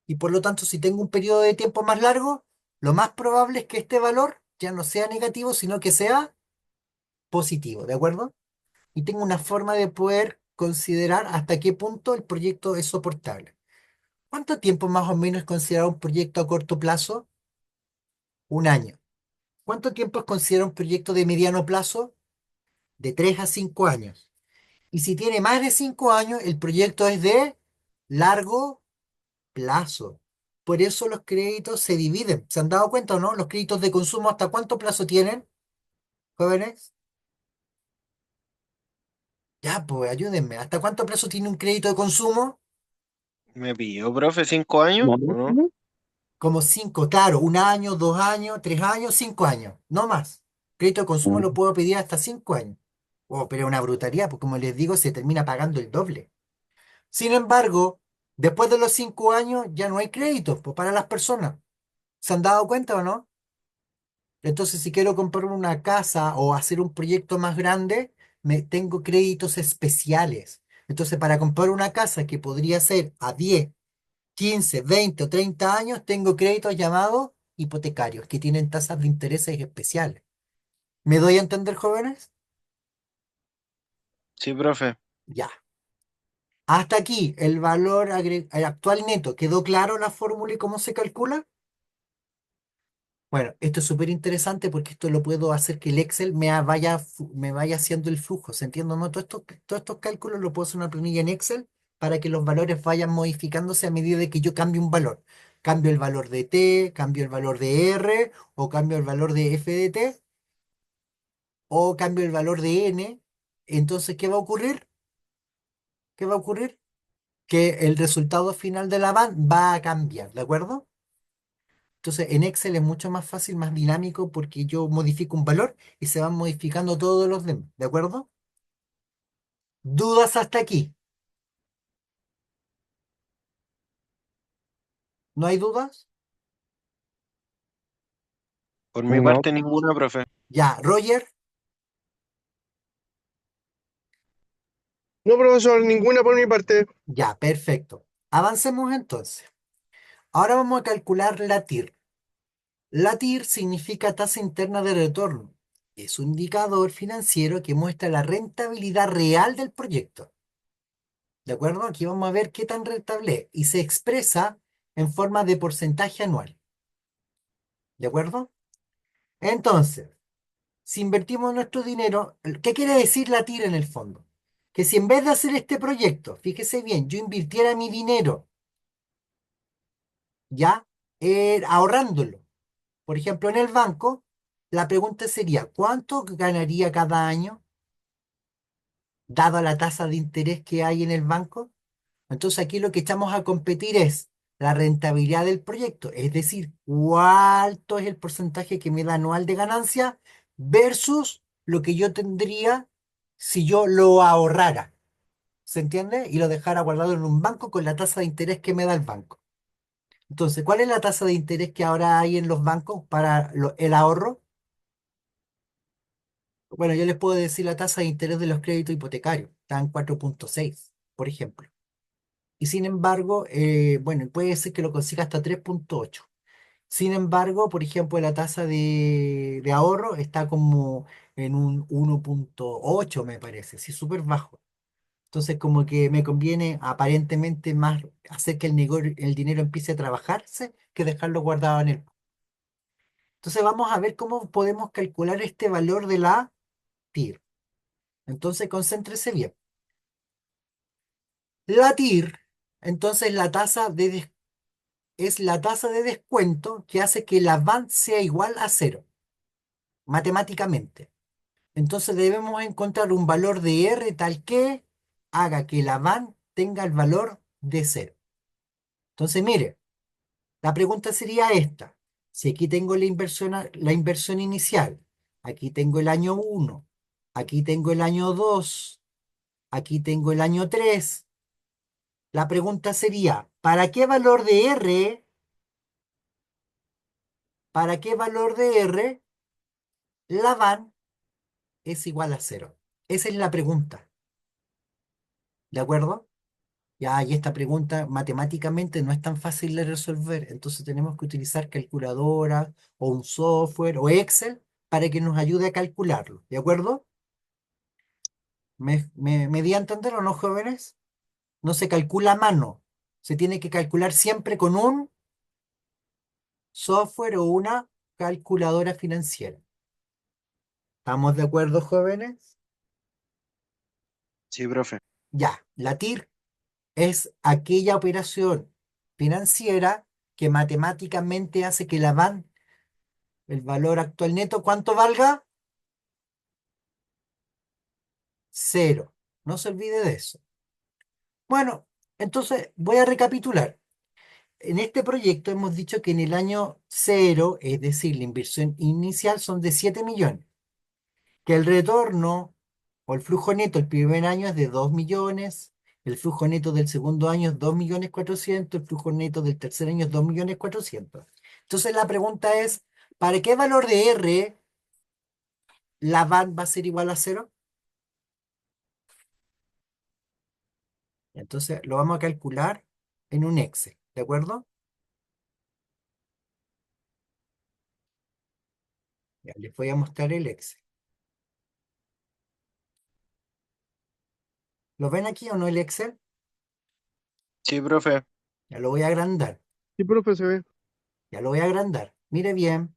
Y por lo tanto, si tengo un periodo de tiempo más largo, lo más probable es que este valor ya no sea negativo, sino que sea positivo, ¿de acuerdo? Y tengo una forma de poder considerar hasta qué punto el proyecto es soportable. ¿Cuánto tiempo más o menos es considerado un proyecto a corto plazo? Un año. ¿Cuánto tiempo es considerado un proyecto de mediano plazo? De 3 a 5 años. Y si tiene más de 5 años, el proyecto es de largo plazo. Por eso los créditos se dividen. ¿Se han dado cuenta o no? Los créditos de consumo, ¿hasta cuánto plazo tienen, jóvenes? Ya, pues ayúdenme. ¿Hasta cuánto plazo tiene un crédito de consumo? ¿Me pidió, profe, 5 años? ¿O no? Como 5, claro, 1 año, 2 años, 3 años, 5 años, no más. Crédito de consumo lo puedo pedir hasta 5 años. Oh, pero es una brutalidad, porque como les digo, se termina pagando el doble. Sin embargo, después de los 5 años ya no hay créditos pues, para las personas. ¿Se han dado cuenta o no? Entonces, si quiero comprar una casa o hacer un proyecto más grande, me tengo créditos especiales. Entonces, para comprar una casa que podría ser a 10, 15, 20 o 30 años, tengo créditos llamados hipotecarios que tienen tasas de intereses especiales. ¿Me doy a entender, jóvenes? Sí, profe. Ya. Hasta aquí, el valor actual neto. ¿Quedó claro la fórmula y cómo se calcula? Bueno, esto es súper interesante porque esto lo puedo hacer que el Excel me vaya haciendo el flujo. ¿Se entiende, no? Todos estos cálculos lo puedo hacer en una planilla en Excel para que los valores vayan modificándose a medida de que yo cambie un valor. Cambio el valor de T, cambio el valor de R, o cambio el valor de F de T, o cambio el valor de N. Entonces, ¿qué va a ocurrir? ¿Qué va a ocurrir? Que el resultado final de la van va a cambiar, ¿de acuerdo? Entonces, en Excel es mucho más fácil, más dinámico, porque yo modifico un valor y se van modificando todos los demás, ¿de acuerdo? ¿Dudas hasta aquí? ¿No hay dudas? Por mi No. parte, ninguna, profe. Ya, Roger, No, profesor, ninguna por mi parte. ya, perfecto. Avancemos entonces. Ahora vamos a calcular la TIR. La TIR significa tasa interna de retorno. Es un indicador financiero que muestra la rentabilidad real del proyecto. ¿De acuerdo? Aquí vamos a ver qué tan rentable es. Y se expresa en forma de porcentaje anual. ¿De acuerdo? Entonces, si invertimos nuestro dinero, ¿qué quiere decir la TIR en el fondo? Que si en vez de hacer este proyecto, fíjese bien, yo invirtiera mi dinero, ya, ahorrándolo, por ejemplo, en el banco, la pregunta sería, ¿cuánto ganaría cada año, dado la tasa de interés que hay en el banco? Entonces aquí lo que echamos a competir es la rentabilidad del proyecto, es decir, cuánto es el porcentaje que me da anual de ganancia versus lo que yo tendría si yo lo ahorrara, ¿se entiende? Y lo dejara guardado en un banco con la tasa de interés que me da el banco. Entonces, ¿cuál es la tasa de interés que ahora hay en los bancos para el ahorro? Bueno, yo les puedo decir la tasa de interés de los créditos hipotecarios, está en 4,6, por ejemplo. Y sin embargo, bueno, puede ser que lo consiga hasta 3,8. Sin embargo, por ejemplo, la tasa de ahorro está como en un 1,8, me parece, sí, súper bajo. Entonces, como que me conviene aparentemente más hacer que el dinero empiece a trabajarse que dejarlo guardado en el. Entonces, vamos a ver cómo podemos calcular este valor de la TIR. Entonces, concéntrese bien. La TIR, entonces, es la tasa de descuento que hace que la van sea igual a cero, matemáticamente. Entonces debemos encontrar un valor de R tal que haga que la van tenga el valor de cero. Entonces, mire, la pregunta sería esta. Si aquí tengo la inversión inicial, aquí tengo el año uno, aquí tengo el año 2, aquí tengo el año 3. La pregunta sería, para qué valor de R la van es igual a cero? Esa es la pregunta, ¿de acuerdo? Ya, y esta pregunta matemáticamente no es tan fácil de resolver, entonces tenemos que utilizar calculadora o un software o Excel para que nos ayude a calcularlo, ¿de acuerdo? ¿Me di a entender o no, jóvenes? No se calcula a mano, se tiene que calcular siempre con un software o una calculadora financiera. ¿Estamos de acuerdo, jóvenes? Sí, profe. Ya, la TIR es aquella operación financiera que matemáticamente hace que la van, el valor actual neto, ¿cuánto valga? Cero. No se olvide de eso. Bueno, entonces voy a recapitular. En este proyecto hemos dicho que en el año cero, es decir, la inversión inicial son de 7 millones, que el retorno o el flujo neto el primer año es de 2 millones, el flujo neto del segundo año es 2 millones 400, el flujo neto del tercer año es 2 millones 400. Entonces la pregunta es, ¿para qué valor de R la van va a ser igual a cero? Entonces lo vamos a calcular en un Excel, ¿de acuerdo? Ya, les voy a mostrar el Excel. ¿Lo ven aquí o no el Excel? Sí, profe. Ya lo voy a agrandar, Sí, profe, se ve. ya lo voy a agrandar. Mire bien,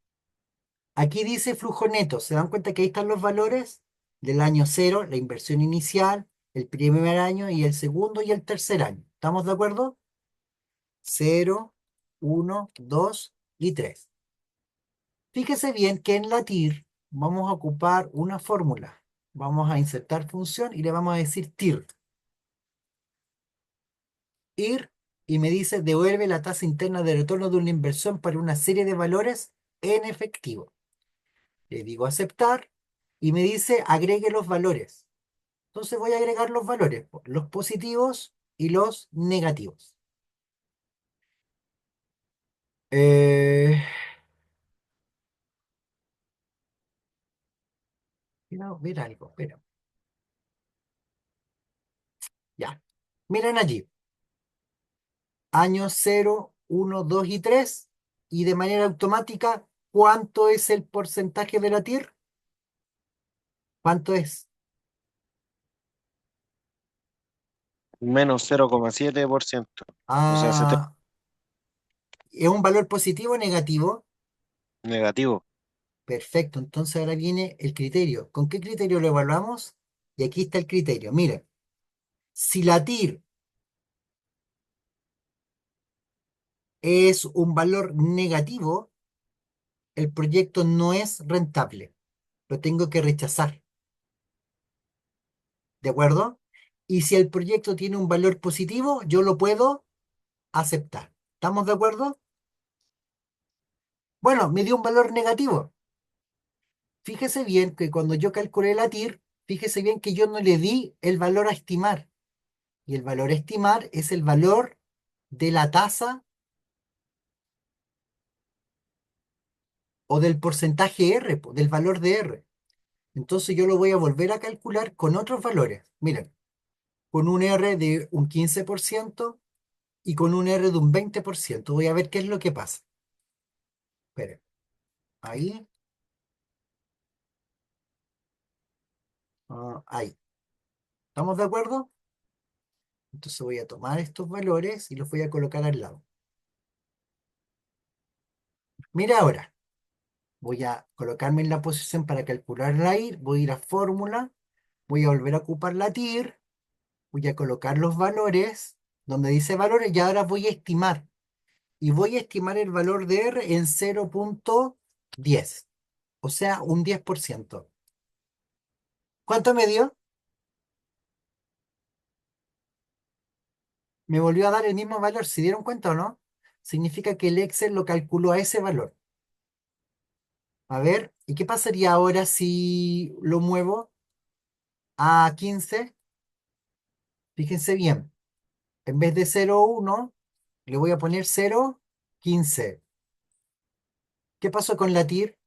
aquí dice flujo neto. ¿Se dan cuenta que ahí están los valores del año cero, la inversión inicial, el primer año y el segundo y el tercer año? ¿Estamos de acuerdo? Cero, uno, 2 y 3. Fíjese bien que en la TIR vamos a ocupar una fórmula. Vamos a insertar función y le vamos a decir TIR. Ir y me dice devuelve la tasa interna de retorno de una inversión para una serie de valores en efectivo. Le digo aceptar y me dice agregue los valores. Entonces voy a agregar los valores, los positivos y los negativos. Eh, Quiero ver algo, espera. Ya. Miren allí. Años cero, uno, 2 y 3. Y de manera automática, ¿cuánto es el porcentaje de la TIR? ¿Cuánto es? Menos 0,7%. O sea, Ah, ¿es un valor positivo o negativo? negativo. Perfecto, entonces ahora viene el criterio. ¿Con qué criterio lo evaluamos? Y aquí está el criterio. Miren, si la TIR es un valor negativo, el proyecto no es rentable. Lo tengo que rechazar, ¿de acuerdo? Y si el proyecto tiene un valor positivo, yo lo puedo aceptar. ¿Estamos de acuerdo? Bueno, me dio un valor negativo. Fíjese bien que cuando yo calculé la TIR, fíjese bien que yo no le di el valor a estimar. Y el valor a estimar es el valor de la tasa o del porcentaje R, del valor de R. Entonces yo lo voy a volver a calcular con otros valores. Miren, con un R de un 15% y con un R de un 20%. Voy a ver qué es lo que pasa. Esperen, ahí, ahí. ¿Estamos de acuerdo? Entonces voy a tomar estos valores y los voy a colocar al lado. Mira ahora, voy a colocarme en la posición para calcular la IR, voy a ir a fórmula, voy a volver a ocupar la TIR, voy a colocar los valores, donde dice valores, y ahora voy a estimar. Y voy a estimar el valor de R en 0,10, o sea, un 10%. ¿Cuánto me dio? Me volvió a dar el mismo valor. ¿Se dieron cuenta o no? Significa que el Excel lo calculó a ese valor. A ver, ¿y qué pasaría ahora si lo muevo a 15? Fíjense bien, en vez de 0,1, le voy a poner 0,15. ¿Qué pasó con la TIR?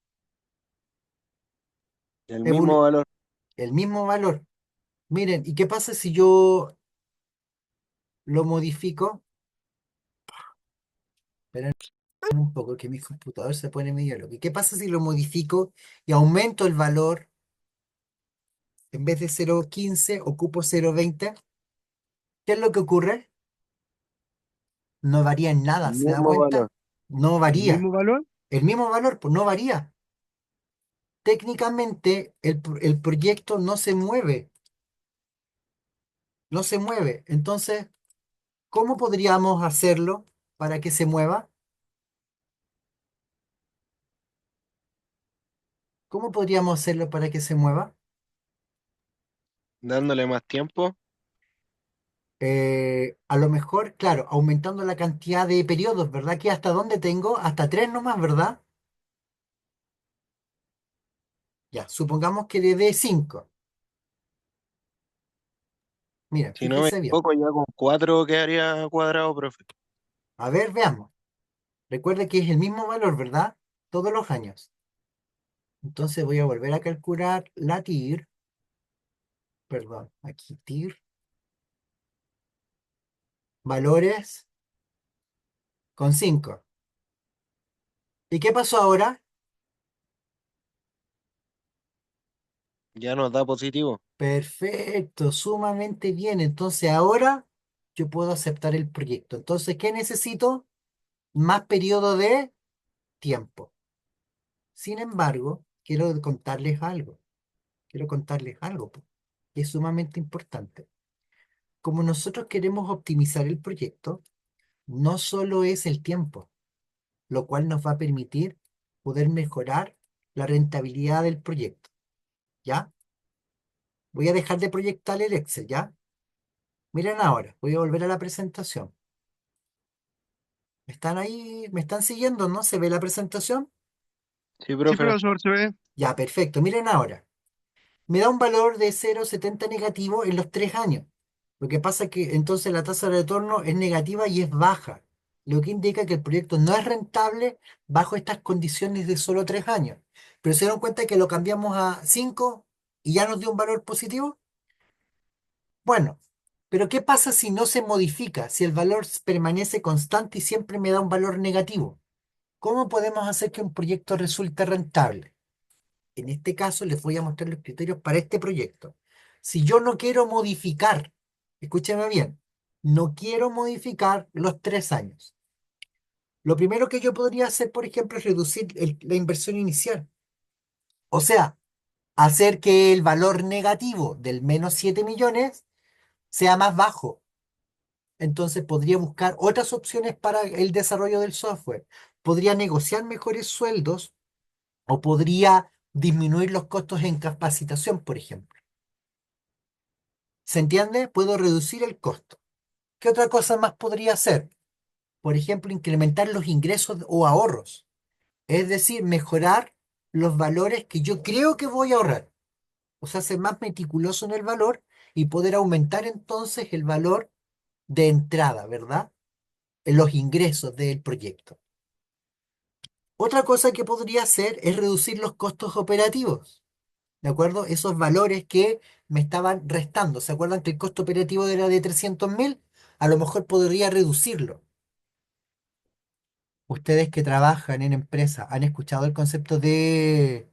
El mismo Evolu- valor. el mismo valor. Miren, ¿y qué pasa si yo lo modifico? Esperen un poco que mi computador se pone medio loco. ¿Y qué pasa si lo modifico y aumento el valor? En vez de 0,15, ocupo 0,20. ¿Qué es lo que ocurre? No varía en nada, El ¿se da mismo valor. cuenta? No ¿El varía. mismo valor? El mismo valor, pues no varía. Técnicamente, el proyecto no se mueve. no se mueve. Entonces, ¿cómo podríamos hacerlo para que se mueva? ¿Cómo podríamos hacerlo para que se mueva? Dándole más tiempo. A lo mejor, claro, aumentando la cantidad de periodos, ¿verdad? Que hasta dónde tengo, hasta tres nomás, ¿verdad? Ya, supongamos que le dé cinco. Miren, Si no me fíjense bien. equivoco, ya con 4 quedaría cuadrado, profe. A ver, veamos. Recuerde que es el mismo valor, ¿verdad? Todos los años. Entonces voy a volver a calcular la TIR, perdón, aquí TIR, valores con 5. ¿Y qué pasó ahora? Ya nos da positivo. Perfecto, sumamente bien. Entonces ahora yo puedo aceptar el proyecto. Entonces, ¿qué necesito? Más periodo de tiempo. Sin embargo, quiero contarles algo. Quiero contarles algo, po, que es sumamente importante. Como nosotros queremos optimizar el proyecto, no solo es el tiempo, lo cual nos va a permitir poder mejorar la rentabilidad del proyecto. ¿Ya? Voy a dejar de proyectar el Excel, ¿ya? Miren ahora, voy a volver a la presentación. ¿Están ahí? ¿Me están siguiendo, no? ¿Se ve la presentación? Sí, Sí, profe. profesor, se ve. Ya, perfecto. Miren ahora. Me da un valor de 0,70 negativo en los 3 años. Lo que pasa es que entonces la tasa de retorno es negativa y es baja, lo que indica que el proyecto no es rentable bajo estas condiciones de solo 3 años. Pero se dan cuenta que lo cambiamos a 5 y ya nos dio un valor positivo. Bueno, pero ¿qué pasa si no se modifica, si el valor permanece constante y siempre me da un valor negativo? ¿Cómo podemos hacer que un proyecto resulte rentable? En este caso les voy a mostrar los criterios para este proyecto. Si yo no quiero modificar, escúcheme bien, no quiero modificar los 3 años. Lo primero que yo podría hacer, por ejemplo, es reducir la inversión inicial. O sea, hacer que el valor negativo del menos 7 millones sea más bajo. Entonces podría buscar otras opciones para el desarrollo del software. Podría negociar mejores sueldos o podría disminuir los costos en capacitación, por ejemplo. ¿Se entiende? Puedo reducir el costo. ¿Qué otra cosa más podría hacer? Por ejemplo, incrementar los ingresos o ahorros. Es decir, mejorar los valores que yo creo que voy a ahorrar. O sea, ser más meticuloso en el valor y poder aumentar entonces el valor de entrada, ¿verdad? En los ingresos del proyecto. Otra cosa que podría hacer es reducir los costos operativos. ¿De acuerdo? Esos valores que me estaban restando. ¿Se acuerdan que el costo operativo era de 300.000? A lo mejor podría reducirlo. Ustedes que trabajan en empresa, ¿han escuchado el concepto de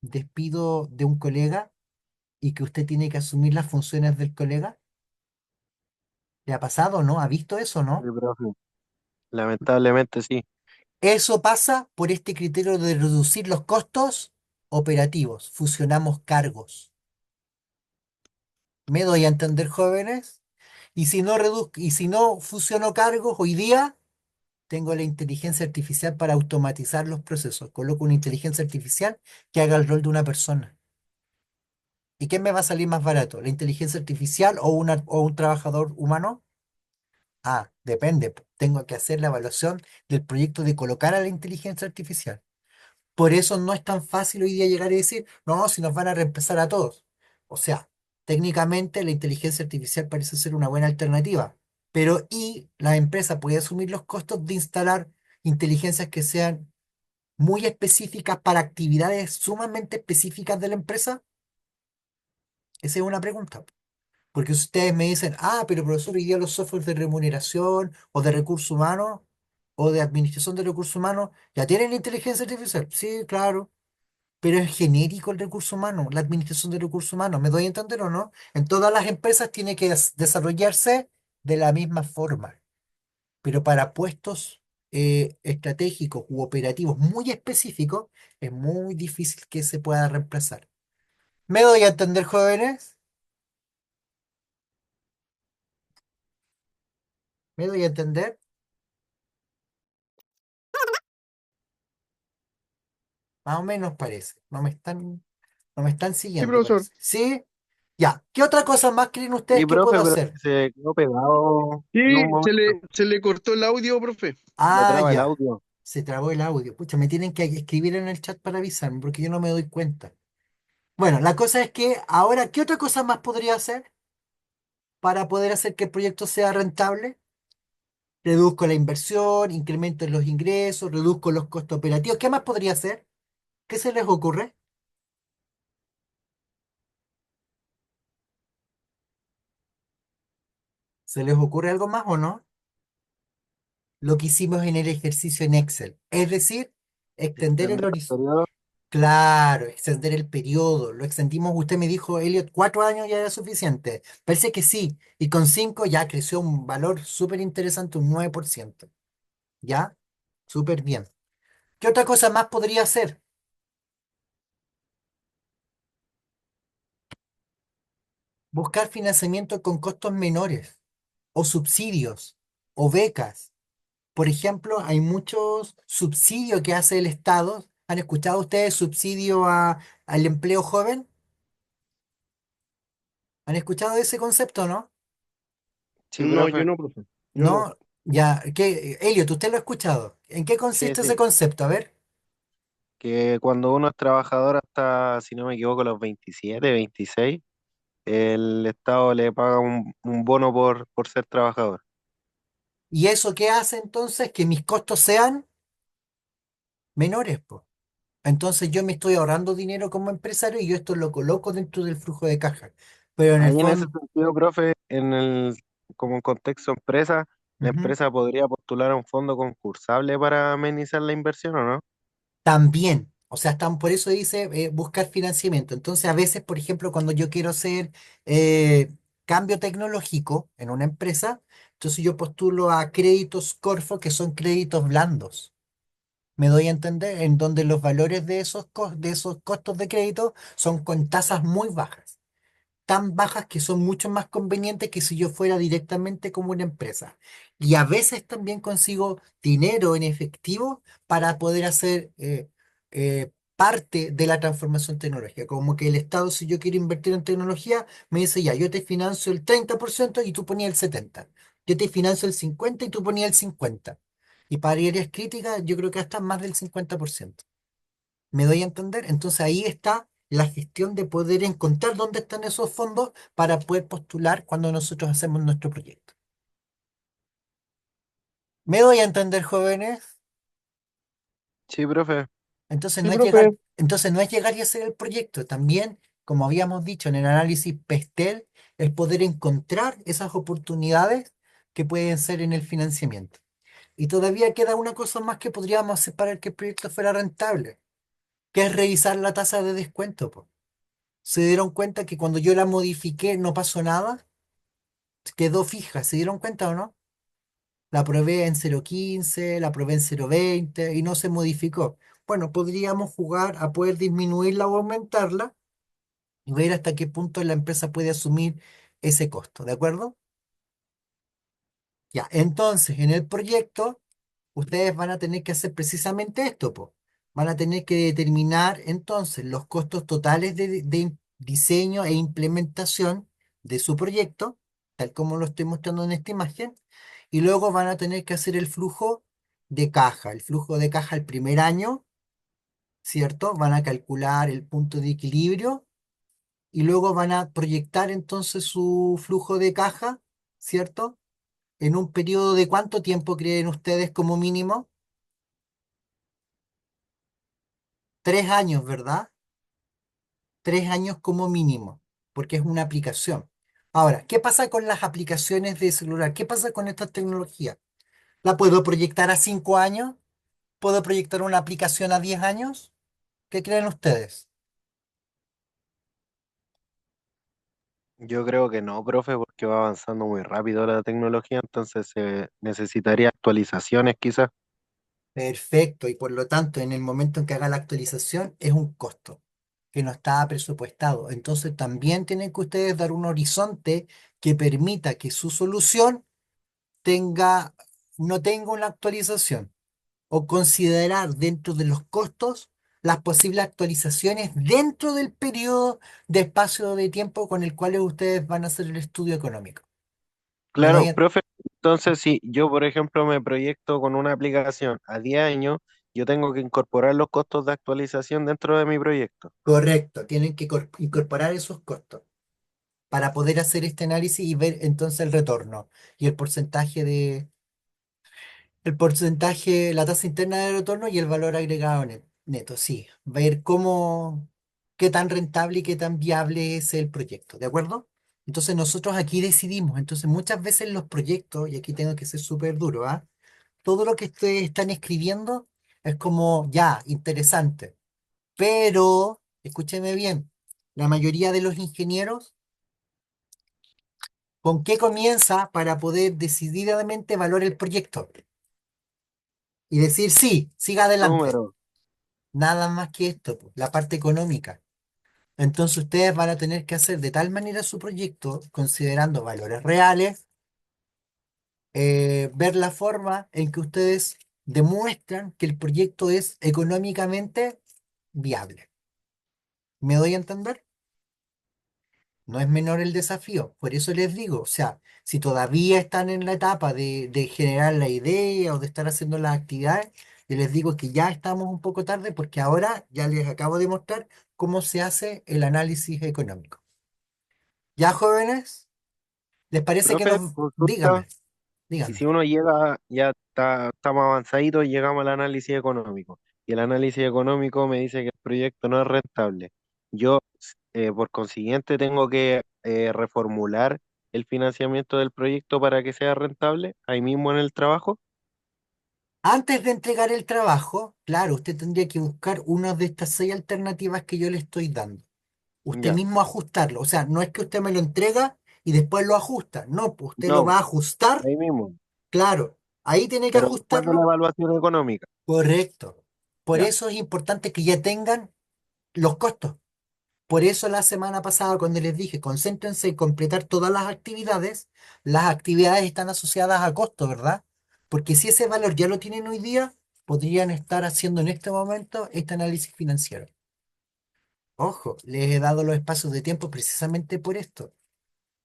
despido de un colega y que usted tiene que asumir las funciones del colega? ¿Le ha pasado, no? ¿Ha visto eso, Sí, no? profe. Lamentablemente sí. Eso pasa por este criterio de reducir los costos operativos. Fusionamos cargos. ¿Me doy a entender, jóvenes? Y si no fusiono cargos hoy día, tengo la inteligencia artificial para automatizar los procesos. Coloco una inteligencia artificial que haga el rol de una persona. ¿Y qué me va a salir más barato? ¿La inteligencia artificial o un trabajador humano? Ah, depende, po. Tengo que hacer la evaluación del proyecto de colocar a la inteligencia artificial. Por eso no es tan fácil hoy día llegar y decir, no, si nos van a reemplazar a todos. O sea, técnicamente la inteligencia artificial parece ser una buena alternativa, pero ¿y la empresa puede asumir los costos de instalar inteligencias que sean muy específicas para actividades sumamente específicas de la empresa? Esa es una pregunta. Porque si ustedes me dicen, ah, pero profesor, hoy día los softwares de remuneración o de recursos humanos o de administración de recursos humanos ya tienen inteligencia artificial. Sí, claro. Pero es genérico el recurso humano, la administración de recursos humanos. ¿Me doy a entender o no? En todas las empresas tiene que desarrollarse de la misma forma, pero para puestos estratégicos u operativos muy específicos es muy difícil que se pueda reemplazar. ¿Me doy a entender, jóvenes? ¿Me doy a entender? Más o menos parece. No me están Sí, siguiendo, profesor. parece. ¿Sí? Ya. ¿Qué otra cosa más creen ustedes Sí, que puedo profe, pero hacer? se quedó pegado Sí, en un se momento. le, se le cortó el audio, profe. Le Ah, traba el ya. audio. Se trabó el audio. Pucha, me tienen que escribir en el chat para avisarme porque yo no me doy cuenta. Bueno, la cosa es que ahora, ¿qué otra cosa más podría hacer para poder hacer que el proyecto sea rentable? Reduzco la inversión, incremento los ingresos, reduzco los costos operativos. ¿Qué más podría hacer? ¿Qué se les ocurre? ¿Se les ocurre algo más o no? Lo que hicimos en el ejercicio en Excel. Es decir, extender el Extender el horizonte. periodo. Claro, extender el periodo. Lo extendimos, usted me dijo, Elliot, 4 años ya era suficiente. Parece que sí. Y con 5 ya creció un valor súper interesante, un 9%. ¿Ya? Súper bien. ¿Qué otra cosa más podría hacer? Buscar financiamiento con costos menores, o subsidios, o becas. Por ejemplo, hay muchos subsidios que hace el Estado. ¿Han escuchado ustedes subsidio al empleo joven? ¿Han escuchado ese concepto, no? Sí, No, yo profe. no, profe. Yo no. No, ya, Elliot, ¿usted lo ha escuchado? ¿En qué Sí, consiste ese sí. concepto? A ver. Que cuando uno es trabajador hasta, si no me equivoco, los 27, 26, el Estado le paga un bono por ser trabajador. ¿Y eso qué hace entonces? Que mis costos sean menores, po. Entonces yo me estoy ahorrando dinero como empresario y yo esto lo coloco dentro del flujo de caja. Pero en el Ahí en ese fondo, sentido, profe, como en contexto empresa, la empresa podría postular a un fondo concursable para amenizar la inversión, ¿o no? también, o sea, están, por eso dice buscar financiamiento. Entonces, a veces, por ejemplo, cuando yo quiero hacer cambio tecnológico en una empresa, entonces yo postulo a créditos Corfo, que son créditos blandos. Me doy a entender, en donde los valores de esos costos de crédito son con tasas muy bajas, tan bajas que son mucho más convenientes que si yo fuera directamente como una empresa. Y a veces también consigo dinero en efectivo para poder hacer parte de la transformación tecnológica. Como que el Estado, si yo quiero invertir en tecnología, me dice, ya, yo te financio el 30% y tú ponías el 70%. Yo te financio el 50% y tú ponías el 50%. Y para áreas críticas, yo creo que hasta más del 50%. ¿Me doy a entender? Entonces ahí está la gestión de poder encontrar dónde están esos fondos para poder postular cuando nosotros hacemos nuestro proyecto. ¿Me doy a entender, jóvenes? Sí, profe. Entonces Sí, no es llegar, profe. entonces no es llegar y hacer el proyecto. También, como habíamos dicho en el análisis PESTEL, es poder encontrar esas oportunidades que pueden ser en el financiamiento. Y todavía queda una cosa más que podríamos hacer para que el proyecto fuera rentable, que es revisar la tasa de descuento, po. ¿Se dieron cuenta que cuando yo la modifiqué no pasó nada? Quedó fija, ¿se dieron cuenta o no? La probé en 0,15, la probé en 0,20 y no se modificó. Bueno, podríamos jugar a poder disminuirla o aumentarla y ver hasta qué punto la empresa puede asumir ese costo, ¿de acuerdo? Ya, entonces en el proyecto ustedes van a tener que hacer precisamente esto, po. Van a tener que determinar entonces los costos totales de diseño e implementación de su proyecto, tal como lo estoy mostrando en esta imagen, y luego van a tener que hacer el flujo de caja. El flujo de caja el primer año, ¿cierto? Van a calcular el punto de equilibrio y luego van a proyectar entonces su flujo de caja, ¿cierto? En un periodo de ¿cuánto tiempo creen ustedes como mínimo? 3 años, ¿verdad? 3 años como mínimo, porque es una aplicación. Ahora, ¿qué pasa con las aplicaciones de celular? ¿Qué pasa con esta tecnología? ¿La puedo proyectar a 5 años? ¿Puedo proyectar una aplicación a 10 años? ¿Qué creen ustedes? Yo creo que no, profe, porque va avanzando muy rápido la tecnología, entonces se necesitaría actualizaciones quizás. Perfecto, y por lo tanto, en el momento en que haga la actualización, es un costo que no estaba presupuestado. Entonces, también tienen que ustedes dar un horizonte que permita que su solución tenga, no tenga una actualización o considerar dentro de los costos las posibles actualizaciones dentro del periodo de espacio de tiempo con el cual ustedes van a hacer el estudio económico. ¿Me doy Claro, a- profe, entonces si yo, por ejemplo, me proyecto con una aplicación a 10 años, yo tengo que incorporar los costos de actualización dentro de mi proyecto. Correcto, tienen que incorporar esos costos para poder hacer este análisis y ver entonces el retorno y la tasa interna de retorno y el valor agregado neto, sí. Ver qué tan rentable y qué tan viable es el proyecto, ¿de acuerdo? Entonces nosotros aquí decidimos, entonces muchas veces los proyectos, y aquí tengo que ser súper duro, ¿ah? Todo lo que ustedes están escribiendo es como, ya, interesante, pero, escúcheme bien, la mayoría de los ingenieros, ¿con qué comienza para poder decididamente evaluar el proyecto? Y decir, sí, siga adelante. Número, Nada más que esto, po, la parte económica. Entonces ustedes van a tener que hacer de tal manera su proyecto, considerando valores reales, ver la forma en que ustedes demuestran que el proyecto es económicamente viable. ¿Me doy a entender? No es menor el desafío, por eso les digo, o sea, si todavía están en la etapa de generar la idea o de estar haciendo las actividades, yo les digo que ya estamos un poco tarde porque ahora ya les acabo de mostrar cómo se hace el análisis económico. ¿Ya, jóvenes? ¿Les parece que profe, nos... consulta. Dígame, Y dígame. si uno llega, ya estamos avanzaditos, llegamos al análisis económico. Y el análisis económico me dice que el proyecto no es rentable. Yo, por consiguiente, tengo que reformular el financiamiento del proyecto para que sea rentable ahí mismo en el trabajo. Antes de entregar el trabajo, claro, usted tendría que buscar una de estas 6 alternativas que yo le estoy dando. Usted Ya, mismo ajustarlo. O sea, no es que usted me lo entrega y después lo ajusta. No, pues usted lo va no, a ajustar. ahí mismo. Claro, ahí tiene que Pero después de la ajustarlo. evaluación económica. Correcto. Por Ya, eso es importante que ya tengan los costos. Por eso la semana pasada, cuando les dije, concéntrense en completar todas las actividades están asociadas a costos, ¿verdad? Porque si ese valor ya lo tienen hoy día, podrían estar haciendo en este momento este análisis financiero. Ojo, les he dado los espacios de tiempo precisamente por esto.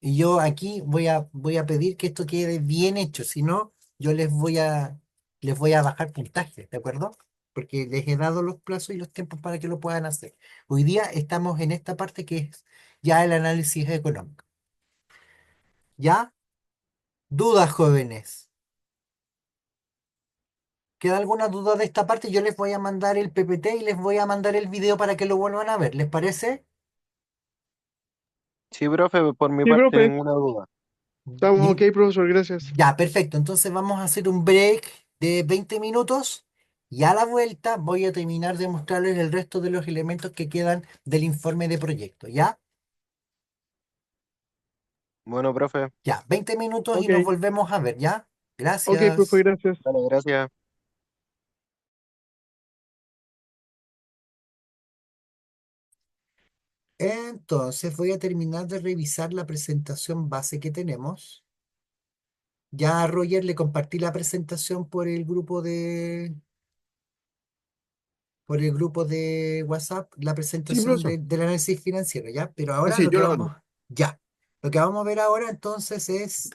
Y yo aquí voy a pedir que esto quede bien hecho, si no, yo les voy a bajar puntaje, ¿de acuerdo? Porque les he dado los plazos y los tiempos para que lo puedan hacer. Hoy día estamos en esta parte que es ya el análisis económico. ¿Ya? Dudas, jóvenes. ¿Queda alguna duda de esta parte? Yo les voy a mandar el PPT y les voy a mandar el video para que lo vuelvan a ver. ¿Les parece? sí, profe, por mi Sí, parte profe. ninguna duda. Estamos ok, Nin- profesor, gracias. Ya, perfecto. Entonces vamos a hacer un break de 20 minutos y a la vuelta voy a terminar de mostrarles el resto de los elementos que quedan del informe de proyecto. ¿Ya? Bueno, profe, Ya, 20 minutos y Ok, nos volvemos a ver, ¿ya? ok, profe, Gracias. gracias. vale, gracias. Entonces voy a terminar de revisar la presentación base que tenemos. Ya a Roger le compartí la presentación por el grupo de WhatsApp, la Sí, presentación profesor. del análisis financiero, ¿ya? Pero ahora Sí, yo lo mando. lo que vamos a ver ahora entonces es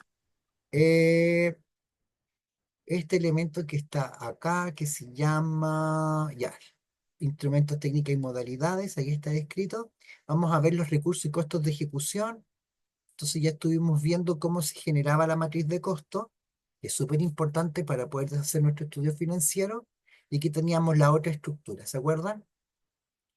eh, este elemento que está acá, que se llama, ya, instrumentos, técnicas y modalidades, ahí está descrito. Vamos a ver los recursos y costos de ejecución. Entonces ya estuvimos viendo cómo se generaba la matriz de costo, que es súper importante para poder hacer nuestro estudio financiero, y aquí teníamos la otra estructura, ¿se acuerdan?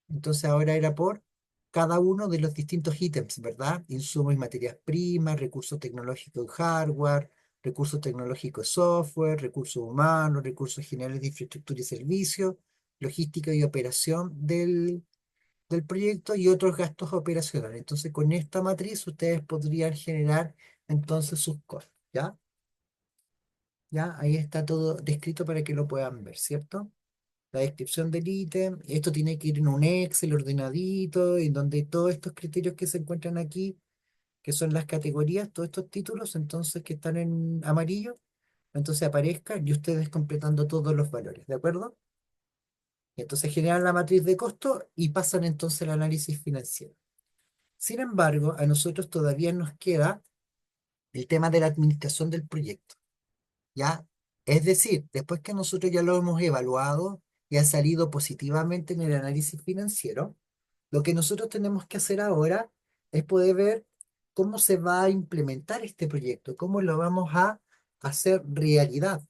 Entonces ahora era por cada uno de los distintos ítems, ¿verdad? Insumos y materias primas, recursos tecnológicos y hardware, recursos tecnológicos y software, recursos humanos, recursos generales de infraestructura y servicios, logística y operación del proyecto y otros gastos operacionales. Entonces con esta matriz ustedes podrían generar entonces sus costos, ¿ya? ¿Ya? Ahí está todo descrito para que lo puedan ver, ¿cierto? La descripción del ítem. Esto tiene que ir en un Excel ordenadito, en donde todos estos criterios que se encuentran aquí, que son las categorías, todos estos títulos, entonces que están en amarillo, entonces aparezca y ustedes completando todos los valores, ¿de acuerdo? Y entonces generan la matriz de costo y pasan entonces al análisis financiero. Sin embargo, a nosotros todavía nos queda el tema de la administración del proyecto, ¿ya? Es decir, después que nosotros ya lo hemos evaluado y ha salido positivamente en el análisis financiero, lo que nosotros tenemos que hacer ahora es poder ver cómo se va a implementar este proyecto, cómo lo vamos a hacer realidad.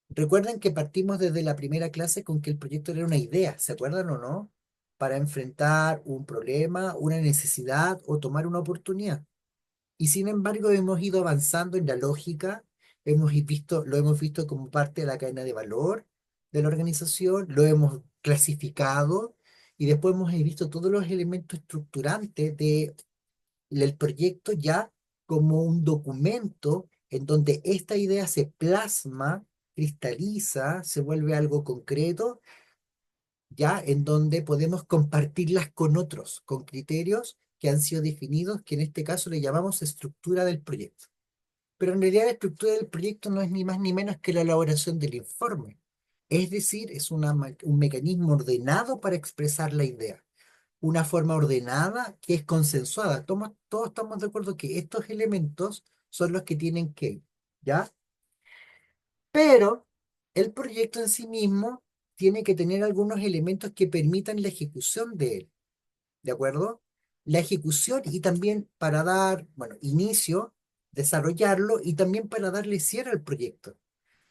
Recuerden que partimos desde la primera clase con que el proyecto era una idea, ¿se acuerdan o no? Para enfrentar un problema, una necesidad o tomar una oportunidad. Y sin embargo hemos ido avanzando en la lógica, lo hemos visto como parte de la cadena de valor de la organización, lo hemos clasificado y después hemos visto todos los elementos estructurantes del proyecto ya como un documento en donde esta idea se plasma, cristaliza, se vuelve algo concreto, ya en donde podemos compartirlas con otros, con criterios que han sido definidos, que en este caso le llamamos estructura del proyecto. Pero en realidad la estructura del proyecto no es ni más ni menos que la elaboración del informe. Es decir, es un mecanismo ordenado para expresar la idea, una forma ordenada que es consensuada. Todos estamos de acuerdo que estos elementos son los que tienen que ir, ¿ya? Pero el proyecto en sí mismo tiene que tener algunos elementos que permitan la ejecución de él, ¿de acuerdo? La ejecución y también para dar, bueno, inicio, desarrollarlo y también para darle cierre al proyecto.